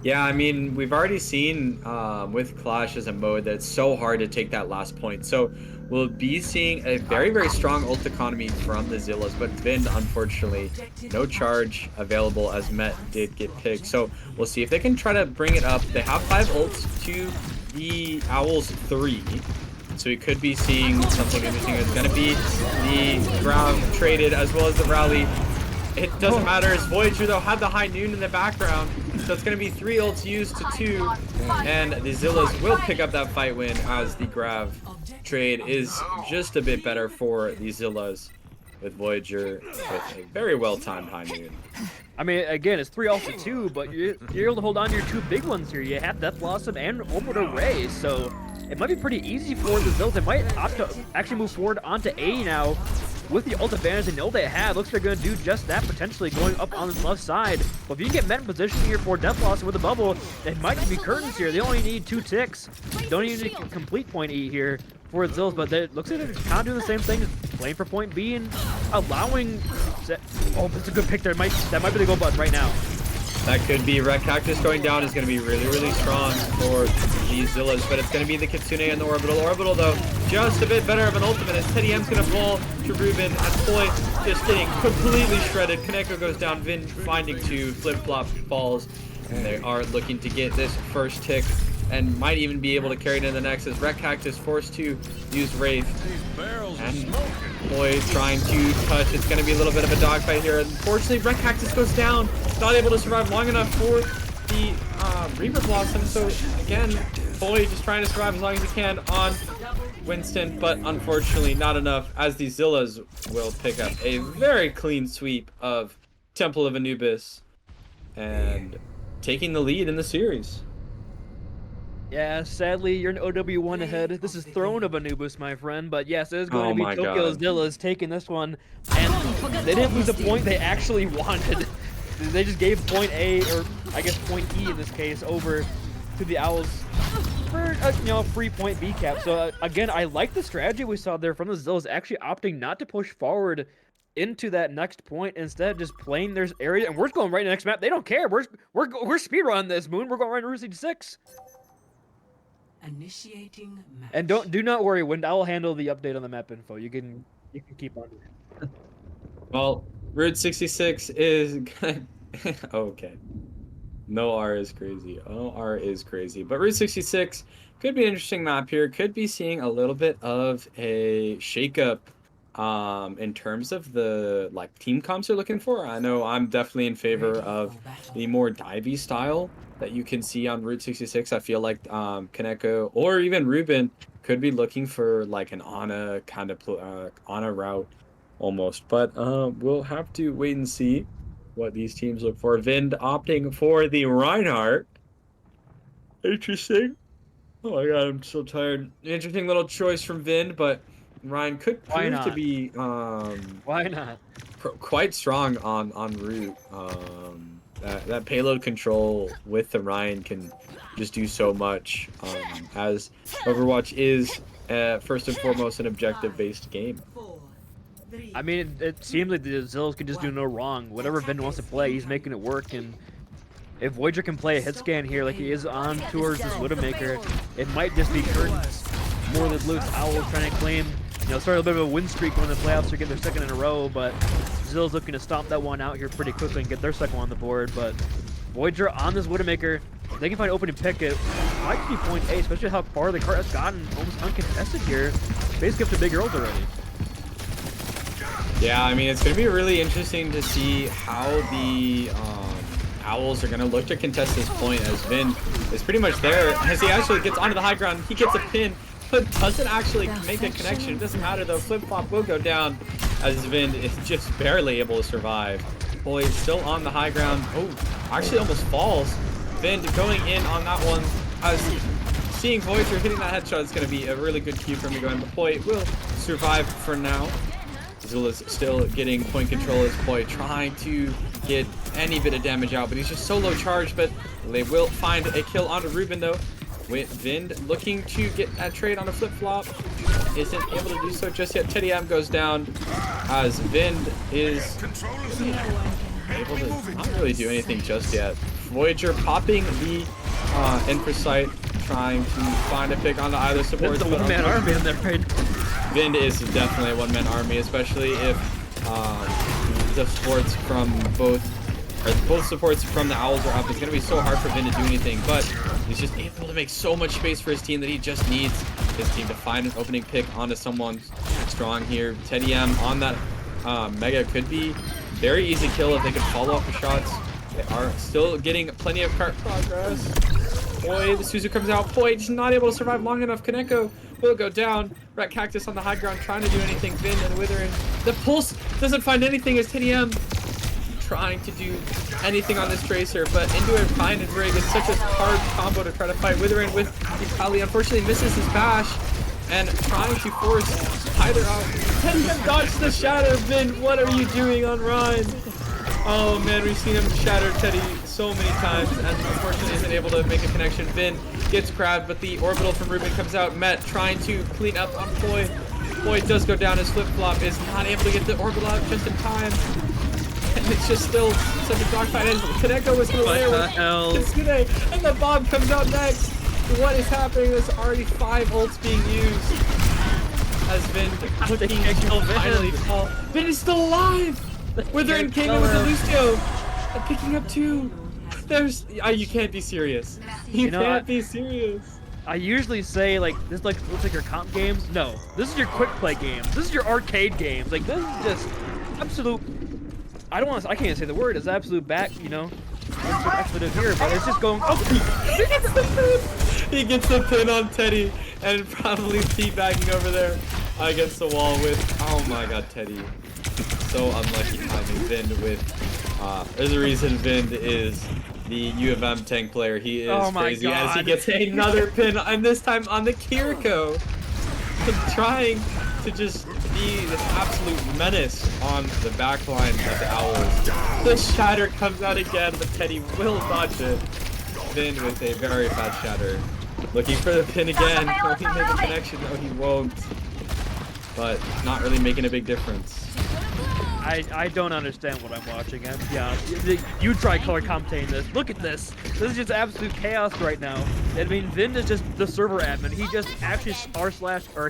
Yeah, I mean, we've already seen with Clash as a mode that it's so hard to take that last point. So we'll be seeing a very, very strong ult economy from the Zillas, but Vind, unfortunately, no charge available as Met did get picked. So we'll see if they can try to bring it up. They have 5 ults to the Owls 3. So we could be seeing something interesting. It's going to be the ground traded as well as the rally. It doesn't matter as Voyager, though, had the high noon in the background. So it's going to be 3 ults used to 2. And the Zillas will pick up that fight win, as the Grav trade is just a bit better for the Zillas, with Voyager with a very well-timed high noon. I mean, again, it's 3 ults to 2, but you're able to hold on to your 2 big ones here. You have Death Blossom and Orbital Ray, so it might be pretty easy for the Zills. They might opt to actually move forward onto A now with the ult advantage they know they have. Looks like they're going to do just that, potentially going up on this left side. But if you can get Met in position here for Death Blossom with a bubble, it might be curtains here. They only need 2 ticks. Don't even need a complete point E here for the Zills, but it looks like they're kind of doing the same thing, playing for point B and allowing... Oh, that's a good pick there. That might be the goal button right now. That could be Red Cactus going down is going to be really, really strong for the Zillas, but it's going to be the Kitsune and the Orbital. Orbital, though, just a bit better of an ultimate as Teddy M's going to fall to Ruben. As Boy just getting completely shredded. Kaneko goes down, Vin finding 2, flip-flop falls, and they are looking to get this first tick and might even be able to carry it into the next as Red Cactus forced to use Wraith. And Boy trying to touch. It's going to be a little bit of a dogfight here. Unfortunately, Red Cactus goes down. Not able to survive long enough for the Reaper Blossom. So again, Boy just trying to survive as long as he can on Winston, but unfortunately not enough, as the Zillas will pick up a very clean sweep of Temple of Anubis and taking the lead in the series. Yeah, sadly, you're an OW1 ahead. This is Throne of Anubis, my friend. But yes, it is going Oh to be my Tokyo God. Zillas taking this one. And they didn't lose a point they actually wanted. They just gave point A, or I guess point E in this case, over to the Owls for a free point B cap. So again, I like the strategy we saw there from the Zillas, actually opting not to push forward into that next point, instead just playing their area. And we're going right to the next map. They don't care. We're speedrunning this, Moon. We're going right to Route 6. Initiating match. And do not worry, Wind. I will handle the update on the map info. You can keep on. Well, Route 66 is okay. No R is crazy. Oh, R is crazy. But Route 66 could be an interesting map here. Could be seeing a little bit of a shakeup in terms of the team comps they're looking for. I know I'm definitely in favor of the more divey style that you can see on Route 66. I feel like Kaneko or even Ruben could be looking for an Ana kind of Ana route almost. But we'll have to wait and see what these teams look for. WYND opting for the Reinhardt. Interesting. Oh my god, I'm so tired. Interesting little choice from WYND, but Ryan could prove to be Why not? quite strong on route. That payload control with the Ryan can just do so much, as Overwatch is first and foremost an objective-based game. I mean, it seems like the Zillas could just do no wrong. Whatever WYND wants to play, he's making it work. And if Voyager can play a hit scan here like he is on towards this Widowmaker, it might just be curtains more than Blue's Owls trying to claim, start a bit of a win streak when the playoffs are getting their second in a row. But Zill's looking to stomp that one out here pretty quickly and get their second one on the board. But Voyager on this Widowmaker, if they can find opening pick, it might be point A, especially how far the cart has gotten almost uncontested here. Basically up to big girls already. Yeah, I mean, it's going to be really interesting to see how the Owls are going to look to contest this point, as WYND is pretty much there. As he actually gets onto the high ground, he gets a pin, but doesn't actually make a connection. It doesn't matter, though. Flip-flop will go down, as WYND is just barely able to survive. Boy, still on the high ground. Oh, actually almost falls. WYND going in on that one, as seeing Voyager hitting that headshot is going to be a really good cue for him to go in. But Boy will survive for now. Zillas still getting point control as Boy trying to get any bit of damage out, but he's just so low charged. But they will find a kill onto Ruben, though. With WYND looking to get that trade on a flip-flop. Isn't able to do so just yet. Teddy M goes down, as WYND is able to not really do anything just yet. Voyager popping the infrasight, trying to find a pick onto either support. It's a one-man army in there, right? WYND is definitely a one-man army, especially if the supports from both supports from the Owls are up. It's going to be so hard for WYND to do anything, but he's just able to make so much space for his team that he just needs his team to find an opening pick onto someone strong here. Teddy M on that Mega could be very easy kill if they could follow up the shots. They are still getting plenty of cart progress. Boy, the Suzu comes out. Boy, just not able to survive long enough. Kaneko will go down. Rat Cactus on the high ground trying to do anything. WYND and Withering. The Pulse doesn't find anything as Teddy M trying to do anything on this Tracer, but into a Find and Rig is such a hard combo to try to fight. Withering with the Pally unfortunately misses his bash and trying to force either out. Teddy M dodged the shatter. WYND, what are you doing on Ryan? Oh man, we've seen him shatter Teddy so many times and unfortunately isn't able to make a connection. WYND gets grabbed, but the orbital from Ruben comes out. Met trying to clean up on Boy. Boy does go down. His flip-flop is not able to get the orbital out just in time. And it's just still such a dogfight. And Kaneko was going to layer with Kitsune, and the bomb comes out next. What is happening? There's already 5 ults being used. As WYND looking to finally fall. WYND is still alive! Withering came in with the Lucio, and picking up 2. There's, you can't be serious. You can't be serious. I usually say this looks like your comp games. No, this is your quick play games. This is your arcade games. This is just absolute. I can't say the word. It's absolute expletive here, but it's just going. Oh, he gets the pin on Teddy and probably teabagging over there against the wall with. Oh my God, Teddy. So unlucky timing. Vind with. There's a reason Vind is the U of M tank player. He is crazy as he gets another pin, and this time on the Kiriko. Trying to just be this absolute menace on the back line of the Owls. The shatter comes out again, but Teddy will dodge it. Vind with a very fast shatter. Looking for the pin again. Will he make a connection? No, he won't. But not really making a big difference. I don't understand what I'm watching. Yeah, you try color commentating this. Look at this. This is just absolute chaos right now. I mean, Vind is just the server admin. He just actually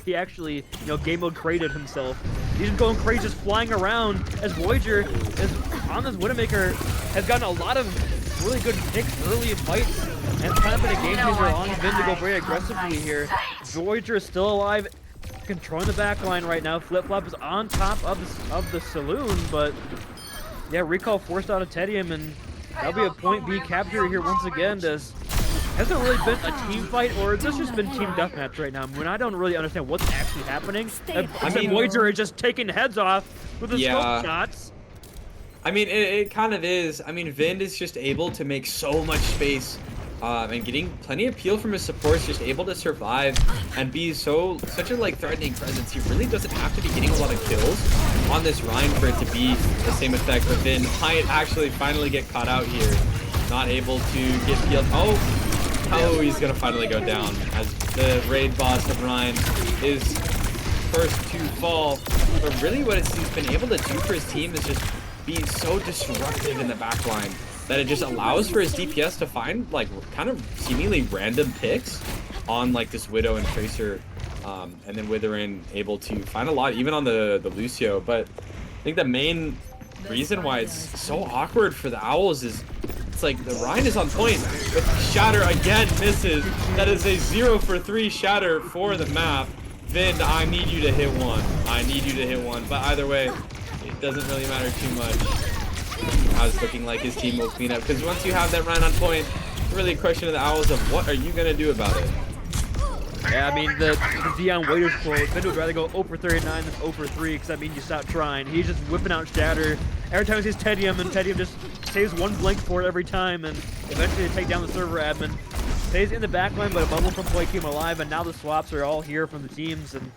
he actually, game mode created himself. He's just going crazy, just flying around as Voyager is on this Widowmaker, has gotten a lot of really good picks early in fights, and it's kind of been a game changer allowing Vind to go very aggressively here. Voyager is still alive, controlling the back line right now. Flip-Flop is on top of the saloon, but yeah, recall forced out of Tedium, and that'll be a point B capture here once again. Has it really been a team fight, or has this just been team deathmatch right now? When I don't really understand what's actually happening. I mean, Voyager is just taking heads off with the scope shots. I mean, it kind of is. I mean, Vind is just able to make so much space. And getting plenty of peel from his supports, just able to survive and be such a threatening presence. He really doesn't have to be getting a lot of kills on this Rhine for it to be the same effect. But Vind might actually finally get caught out here, not able to get peeled. Oh, he's gonna finally go down as the raid boss of Rhine is first to fall. But really, what he's been able to do for his team is just be so disruptive in the backline that it just allows for his DPS to find kind of seemingly random picks on this Widow and Tracer, and then Witherin able to find a lot even on the Lucio. But I think the main reason why it's so awkward for the Owls is the Rhine is on point, but Shatter again misses. That is a 0 for 3 Shatter for the map. Vind, I need you to hit one. I need you to hit one. But either way, it doesn't really matter too much. How it's looking like his team will clean up, because once you have that Rhine on point, it's really a question of the Owls of what are you going to do about it. Yeah, I mean, the Dion Waiters quote, Vind would rather go 0 for 39 than 0 for 3, because that means you stop trying. He's just whipping out Shatter. Every time he sees Tedium, and Tedium just saves one blink for it every time, and eventually they take down the server admin. Stays in the backline, but a bubble from Play came alive, and now the swaps are all here from the teams, and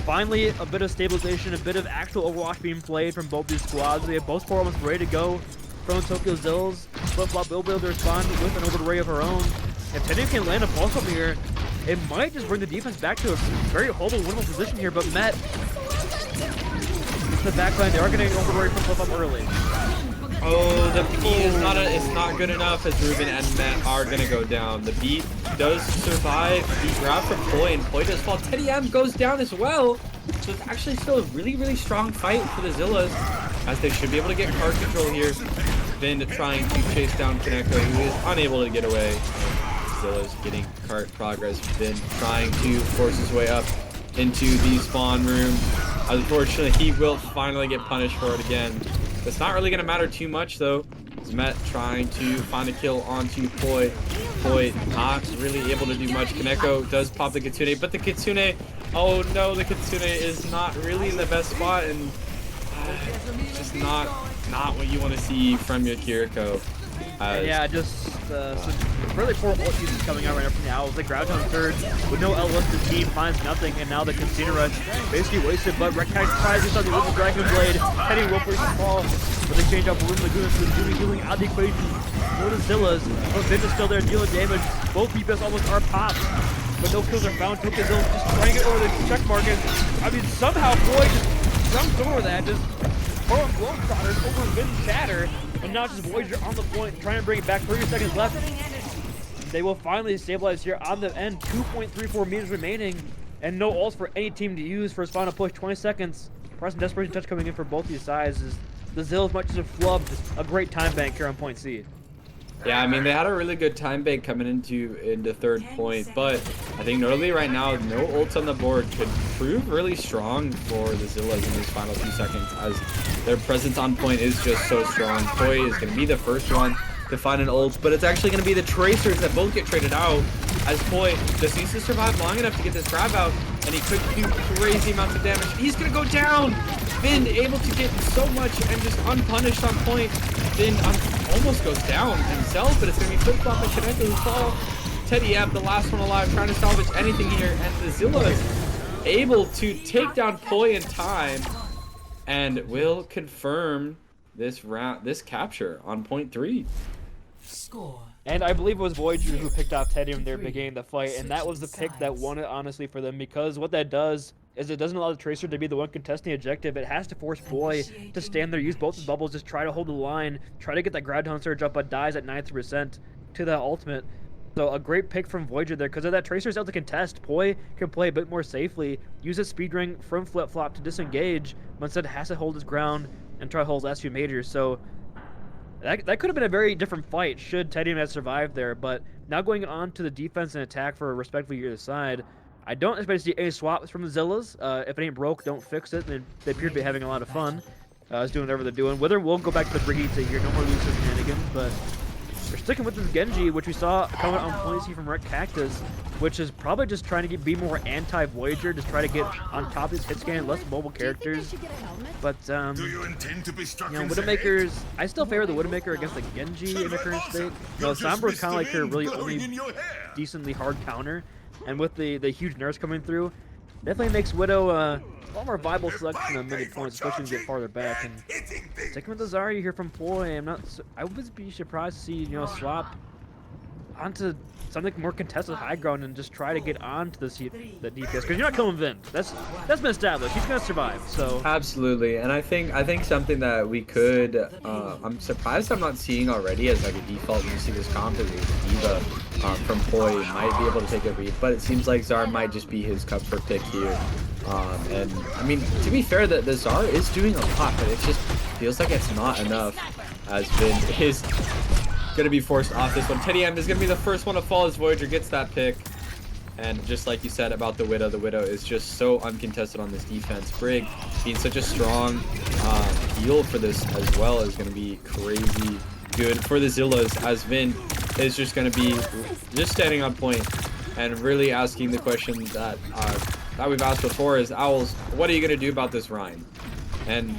finally a bit of stabilization, a bit of actual Overwatch being played from both these squads. They have both four almost ready to go from Tokyo Zillas. Flip-Flop will be able to respond with an overlay of her own. If Teddy can land a pulse from here, it might just bring the defense back to a very holdable, winnable position here, but Met, the backline, they are going to get overlay from Flip-Flop early. Oh, the beat is not good enough as Ruben and Matt are going to go down. The beat does survive the grab from Poi, and Poi does fall. Teddy M goes down as well. So it's actually still a really, really strong fight for the Zillas, as they should be able to get card control here. Vind trying to chase down Kaneko, who is unable to get away. Zillas getting cart progress. Vind trying to force his way up into the spawn room. Unfortunately, he will finally get punished for it again. It's not really going to matter too much, though. Met trying to find a kill onto Poi. Poi not really able to do much. Kaneko does pop the Kitsune, but the Kitsune, oh no, the Kitsune is not really in the best spot, and it's just not what you want to see from your Kiriko. Yeah, just some really poor ult usage coming out right now from the Owls. They grab on third with no LS, the team finds nothing, and now the Kitsune rush basically wasted, but Recognize tries to on the Little Dragon Blade. Teddy will first fall, but they change up Balloon Lagoon to Jimmy healing out the equation for the Zillas. But Vind is still there dealing damage. Both DPS almost are popped, but no kills are found. Tokyo Zillas just trying to get over the check market. I mean, somehow Boy just jumps over that, just throwing Globetrotters over Vind Shatter. And now just Voyager on the point, trying to bring it back. 30 seconds left. They will finally stabilize here on the end. 2.34 meters remaining, and no ults for any team to use for his final push. 20 seconds. Press and desperation touch coming in for both these sides. The Zillas might just have flubbed a great time bank here on point C. Yeah, I mean, they had a really good time bank coming into third point, but I think notably right now, no ults on the board could prove really strong for the Zillas in these final few seconds, as their presence on point is just so strong. Poi is going to be the first one to find an ult, but it's actually going to be the Tracers that both get traded out, as Poi just needs to survive long enough to get this grab out, and he could do crazy amounts of damage. He's going to go down! WYND able to get so much and just unpunished on point. WYND almost goes down himself, but it's going to be flip-flop and connected as well. Teddy the last one alive, trying to salvage anything here, and the Zillas able to take down Poi in time, and will confirm this round, this capture on point 3. Score. And I believe it was Voyager who picked off Teddy in their beginning of the fight, and that was the pick that won it, honestly, for them, because what that does is it doesn't allow the Tracer to be the one contesting the objective. It has to force Poi to stand there, use both his bubbles, just try to hold the line, try to get that grab down surge up, but dies at 90% to the ultimate. So a great pick from Voyager there, because of that Tracer's able to contest. Poi can play a bit more safely, use his speed ring from flip-flop to disengage, but instead has to hold his ground and try to hold his last few majors. So that could have been a very different fight should Teddy have survived there. But now going on to the defense and attack for respectively either side, I don't expect to see any swaps from the Zillas. If it ain't broke, don't fix it. They appear to be having a lot of fun. Doing whatever they're doing. Whether we'll go back to the Brigitte here, no more loose shenanigans, but we're sticking with this Genji, which we saw coming on policy from Red Cactus, which is probably just trying to be more anti-Voyager, just try to get on top of his hit scan, less mobile characters. But, Do you intend to be struck you know, in the Widowmakers, I still favor the Widowmaker against the Genji in the current state. You know, Sombra's kind of like her really only decently hard counter, and with the huge nerfs coming through, definitely makes Widow a lot more viable selection of many points, especially when you get farther back. And sticking with the Zarya here from Poi, I would be surprised to see, you know, swap onto something more contested high ground and just try to get onto the DPS, because you're not killing WYND. That's been established. He's gonna survive. So Absolutely, and I think something that we could, I'm surprised I'm not seeing already as like a default use of this comp is Diva from Poi might be able to take a read, but it seems like Zar might just be his comfort pick here. And I mean, to be fair, the Zar is doing a lot, but it just feels like it's not enough. As WYND is gonna be forced off this one. Teddy M is gonna be the first one to fall as Voyager gets that pick. And just like you said about the Widow is just so uncontested on this defense. Brig being such a strong heal for this as well is gonna be crazy good for the Zillas, as WYND is just gonna be just standing on point and really asking the question that we've asked before is, Owls, what are you gonna do about this Rhine? And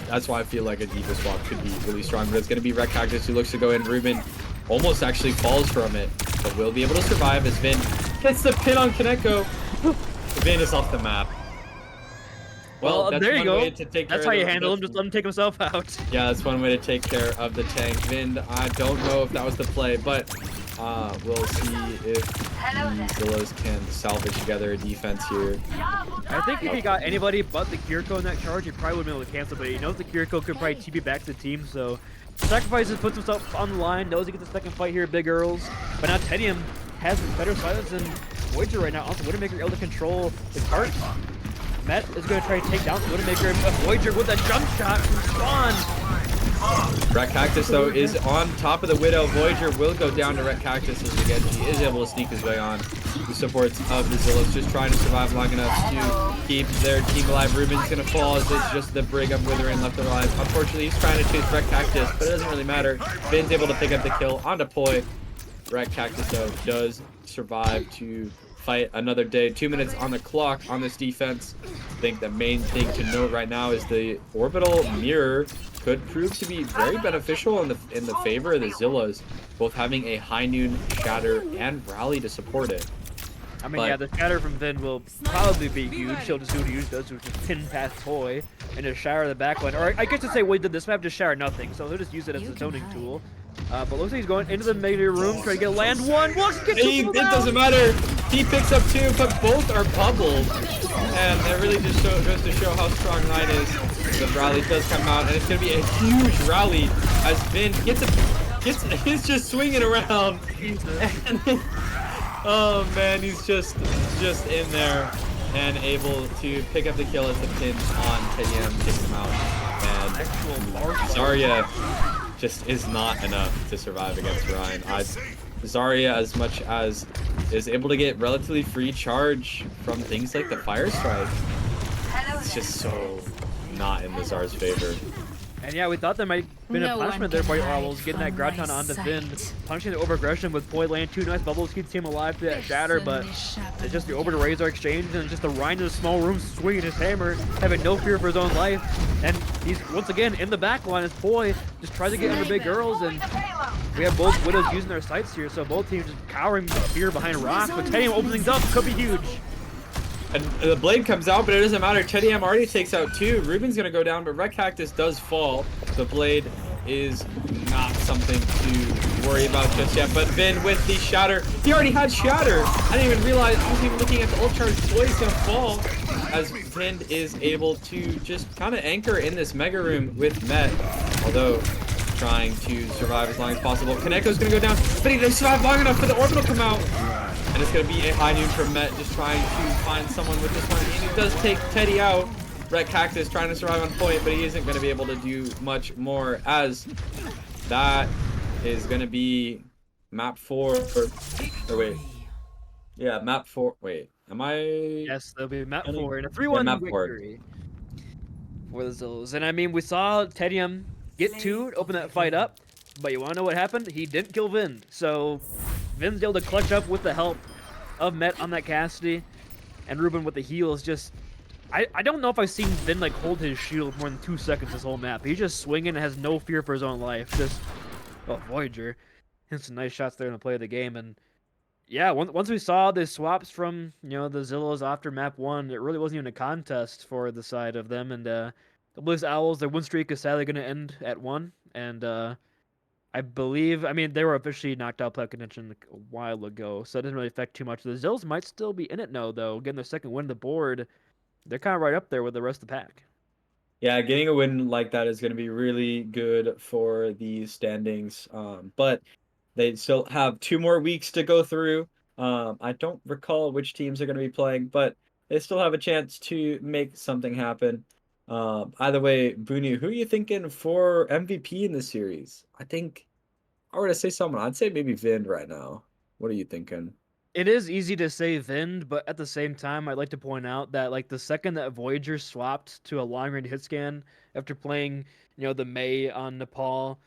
that's why I feel like a D.Va swap could be really strong, but it's going to be Red Cactus who looks to go in. Ruben almost actually falls from it, but will be able to survive as WYND hits the pin on Kaneko. WYND is off the map. Well, that's there you one go. way to take That's care how of you handle him. Just let him take himself out. Yeah, that's one way to take care of the tank. WYND, I don't know if that was the play, but we'll see if the Zillas can salvage together a defense here. I think if he got anybody but the Kiriko in that charge, he probably would have been able to cancel, but he knows the Kiriko could probably TP back to the team, so sacrifices, puts himself on the line, knows he gets the second fight here, Big Earls. But now Tedium has better silence than Voyager right now. Also, Widowmaker able to control the cart. Met is going to try to take down Widowmaker, but Voyager with a jump shot from Spawn. Red Cactus, though, is on top of the Widow. Voyager will go down to Red Cactus as again he is able to sneak his way on. The supports of the Zillas just trying to survive long enough to keep their team alive. Ruben's going to fall as it's just the Brig of Withering left alive. Unfortunately, he's trying to chase Red Cactus, but it doesn't really matter. WYND's able to pick up the kill onto Poi. Red Cactus, though, does survive to fight another day. 2 minutes on the clock on this defense. I think the main thing to note right now is the orbital mirror could prove to be very beneficial in the favor of the Zillas, both having a high noon, shatter, and rally to support it. I mean, yeah, the shatter from WYND will probably be huge. He'll just do what he usually does, which is pin past Poi and just shatter the backline. Or I guess to say what he did this map, just shatter nothing. So he'll just use it as a zoning tool. But looks like he's going into the melee room, trying to get land one. It doesn't matter. He picks up two, but both are bubbled. And it really just goes to show how strong Ryan is. The rally does come out, and it's going to be a huge rally as WYND he's just swinging around. And then, oh man, he's just in there and able to pick up the kill as the pin on Tedium takes him out. And Zarya just is not enough to survive against Ryan. Zarya, as much as is able to get relatively free charge from things like the Fire Strike, it's just so not in the Zar's favor. And yeah, we thought they might been a No punishment one there can by your hide Owls, getting that from my Graton onto Vin, sight. punishing the overaggression with Poi laying 2 nice bubbles, keeps the team alive to that shatter, but it's just the over to Razor exchange and just the Rhine in a small room swinging his hammer, having no fear for his own life. And he's once again in the back line as Poi just tries to get under big girls, and we have both Widows using their sights here, so both teams just cowering in fear behind Rock, but Teddy opens things up, could be huge. And the blade comes out, but it doesn't matter. Teddy M already takes out 2. Ruben's gonna go down, but Red Cactus does fall. The blade is not something to worry about just yet. But Vin with the shatter. He already had shatter. I didn't even realize. I wasn't even looking at the ult charge. He's gonna fall as Vin is able to just kind of anchor in this mega room with Met. Although trying to survive as long as possible. Kaneko's gonna go down, but he doesn't survive long enough for the orbital to come out. And it's going to be a high noon from Met, just trying to find someone with this one. And he does take Teddy out. Red Cactus trying to survive on point, but he isn't going to be able to do much more, as that is going to be map 4. Or wait. Yeah, map 4. Wait, am I? Yes, there'll be map 4 and a Yeah, 3-1 map 4. victory for the Zillas. And I mean, we saw Tedium get 2, open that fight up, but you want to know what happened? He didn't kill Vind. So Vin's able to clutch up with the help of Met on that Cassidy, and Ruben with the heal is just... I don't know if I've seen Vin like hold his shield more than 2 seconds this whole map. He's just swinging and has no fear for his own life. Just, oh, Voyager hit some nice shots there in the play of the game. And yeah, once we saw the swaps from, you know, the Zillas after map 1, it really wasn't even a contest for the side of them. And the Blues Owls, their win streak is sadly going to end at 1. And I believe, I mean, they were officially knocked out playoff contention a while ago, so it doesn't really affect too much. The Zills might still be in it now, though. Getting their second win on the board, they're kind of right up there with the rest of the pack. Yeah, getting a win like that is going to be really good for the standings. But they still have 2 more weeks to go through. I don't recall which teams are going to be playing, but they still have a chance to make something happen. Either way, Booney, who are you thinking for MVP in this series? I think, if I were to say someone, I'd say maybe Vind right now. What are you thinking? It is easy to say Vind, but at the same time, I'd like to point out that like the second that Voyager swapped to a long range hit scan after playing, you know, the Mei on Nepal,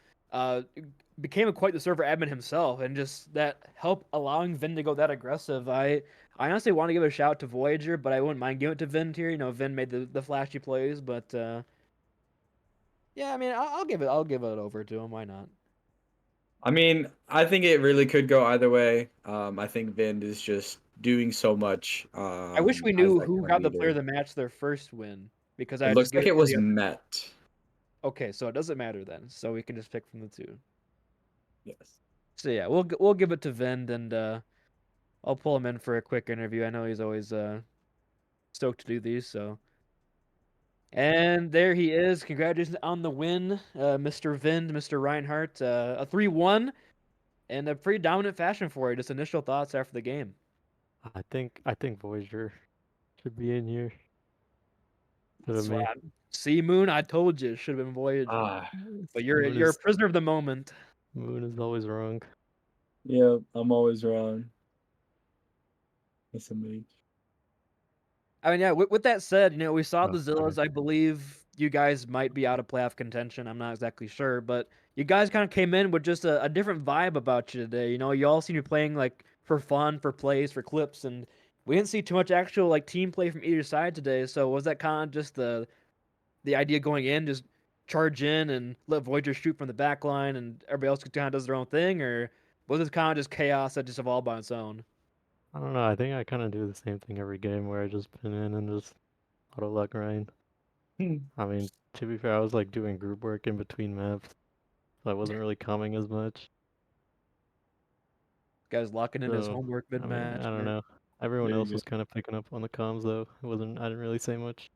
became quite the server admin himself, and just that help allowing Vind to go that aggressive. I honestly want to give a shout out to Voyager, but I wouldn't mind giving it to Vind here. You know, Vind made the flashy plays, but yeah, I mean, I'll give it over to him. Why not? I mean, I think it really could go either way. I think Vind is just doing so much. I wish we As knew that who kind of got the player of leader. the match their first win, because It I looks just give like it it to was the other. Met. Okay, so it doesn't matter then. So we can just pick from the 2. Yes. So yeah, we'll give it to Vind, and I'll pull him in for a quick interview. I know he's always stoked to do these. So, and there he is. Congratulations on the win, Mr. Vind, Mr. Reinhardt. A 3-1 in a pretty dominant fashion for you. Just initial thoughts after the game. I think Voyager should be in here. Instead of That's why me. See, Moon, I told you it should have been Voyager, Ah, but Moon you're a is prisoner of the moment. Moon is always wrong. yeah, I'm always wrong. SMH. I mean, yeah, with that said, you know, we saw Oh, the Zillas. sorry. I believe you guys might be out of playoff contention. I'm not exactly sure, but you guys kind of came in with just a different vibe about you today. You know, you all seem to be playing like for fun, for plays, for clips, and we didn't see too much actual like team play from either side today. So was that kind of just the idea going in, just charge in and let Voyager shoot from the back line and everybody else kind of does their own thing, or was it kind of just chaos that just evolved on its own? I don't know. I think I kind of do the same thing every game where I just pin in and just auto luck grind. I mean, to be fair, I was like doing group work in between maps, so I wasn't really coming as much. Guys locking in his So, homework mid I mean, match. I don't know. Everyone There you else go. was kind of picking up on the comms though. It wasn't. I didn't really say much.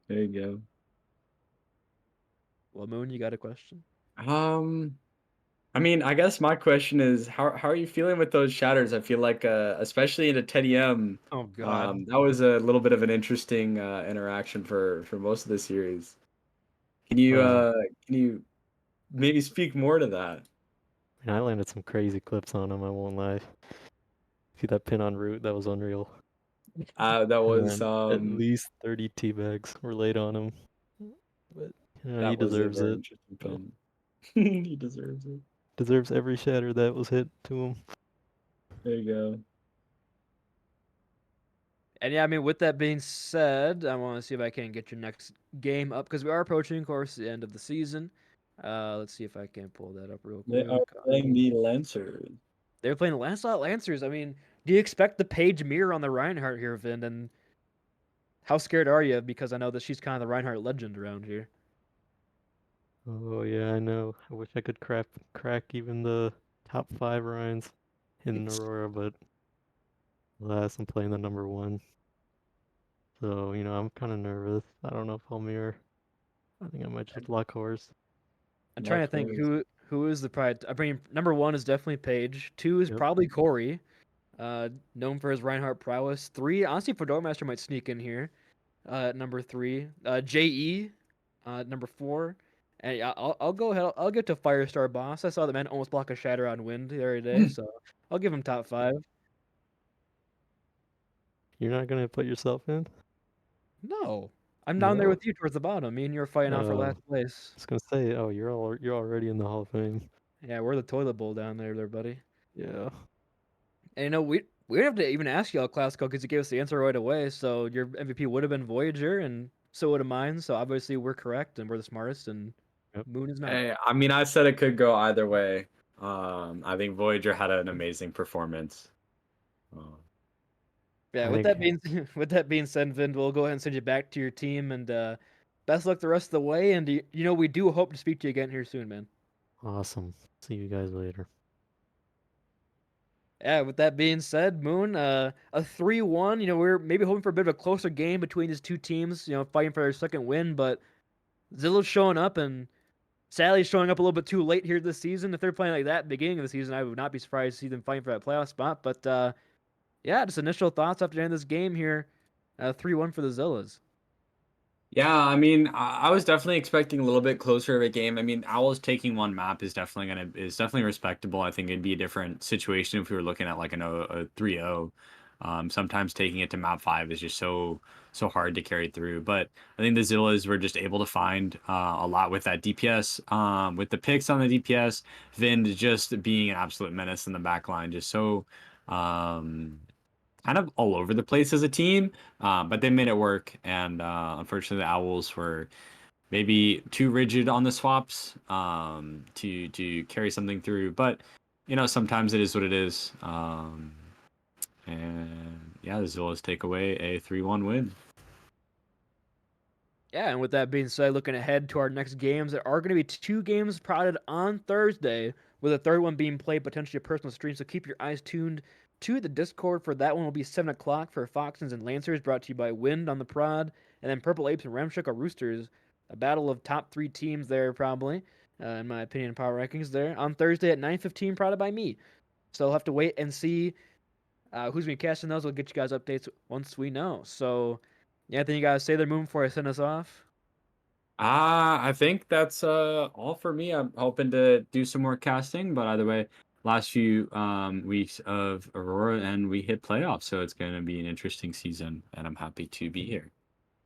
There you Well, Moon, you got a question? go. I mean, I guess my question is, how are you feeling with those shatters? I feel like, especially into Teddy M, Oh God. that was a little bit of an interesting interaction for most of the series. Can you Uh, can you maybe speak more to that? I mean, I landed some crazy clips on him. I won't lie. See that pin on route? That was unreal. That And was then at least 30 teabags were laid on him. But Yeah, That he was a deserves very it. interesting pin. He deserves it. Deserves every shatter that was hit to him. There you go. And yeah, I mean, with that being said, I want to see if I can get your next game up because we are approaching, of course, the end of the season. Let's see if I can pull that up real They are quick. playing the Lancers. They're playing the Lancelot Lancers. I mean, do you expect the Page mirror on the Reinhardt here, Vind? And how scared are you? Because I know that she's kind of the Reinhardt legend around here. Oh yeah, I know. I wish I could crack even the top 5 Ryans in Aurora, but alas, I'm playing the number 1. So, I'm kind of nervous. I don't know if I'll mirror. I think I might just lock horse. I'm trying to Luck think horse. who is the pride. I mean, number 1 is definitely Page. 2 is Yep. probably Corey, known for his Reinhardt prowess. 3, honestly, Fedora Master might sneak in here. At number 3, JE, number 4. And yeah, I'll go ahead. I'll get to Firestar Boss. I saw the man almost block a shatter on Wind the other day, so I'll give him top 5. You're not gonna put yourself in? No, I'm down there No. with you towards the bottom. Me and you are fighting out for Oh, last place. I was gonna say, oh, you're already in the Hall of Fame. Yeah, we're the toilet bowl down there, buddy. Yeah. And we didn't have to even ask you all Classico because you gave us the answer right away. So your MVP would have been Voyager, and so would have mine. So obviously we're correct, and we're the smartest, and Yep. Moon is not. Hey, I mean, I said it could go either way. I think Voyager had an amazing performance. Yeah, I with think that being with that being said, Vind, we'll go ahead and send you back to your team, and best luck the rest of the way. And we do hope to speak to you again here soon, man. awesome. See you guys later. Yeah, with that being said, Moon, a 3-1. We're maybe hoping for a bit of a closer game between these two teams. Fighting for their second win, but Zilla's showing up, and Sally's showing up a little bit too late here this season. If they're playing like that at the beginning of the season, I would not be surprised to see them fighting for that playoff spot. But yeah, just initial thoughts after the end of this game here. 3-1 for the Zillas. Yeah, I mean, I was definitely expecting a little bit closer of a game. I mean, Owls taking one map is definitely respectable. I think it'd be a different situation if we were looking at like a 3-0. Sometimes taking it to map 5 is just so hard to carry through. But I think the Zillas were just able to find a lot with that DPS, with the picks on the DPS. Vind just being an absolute menace in the back line, just so kind of all over the place as a team, but they made it work. And unfortunately, the Owls were maybe too rigid on the swaps to carry something through. But sometimes it is what it is. And yeah, the Zillas take away a 3-1 win. Yeah, and with that being said, looking ahead to our next games, there are going to be 2 games prodded on Thursday, with the third one being played potentially a personal stream. So keep your eyes tuned to the Discord for that one. Will be 7 o'clock for Foxens and Lancers, brought to you by WYND on the prod, and then Purple Apes and Ramshackle Roosters. A battle of top 3 teams there, probably, in my opinion, power rankings there on Thursday at 9:15, prodded by me. So we'll have to wait and see who's going to be casting those. We'll get you guys updates once we know. So, yeah, anything you guys say they're moving before I send us off? I think that's all for me. I'm hoping to do some more casting, but either way, last few weeks of Aurora and we hit playoffs, so it's going to be an interesting season, and I'm happy to be here.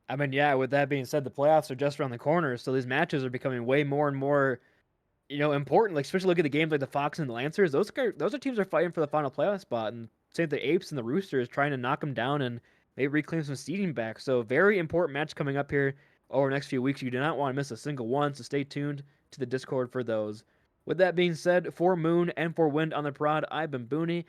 I mean, yeah, with that being said, the playoffs are just around the corner, so these matches are becoming way more and more, important. Like, especially look at the games like the Fox and the Lancers. Those are teams that are fighting for the final playoff spot, and same with the Apes and the Roosters trying to knock them down and maybe reclaim some seeding back. So, very important match coming up here over the next few weeks. You do not want to miss a single one, so stay tuned to the Discord for those. With that being said, for Moon and for Wind on the prod, I've been Booney.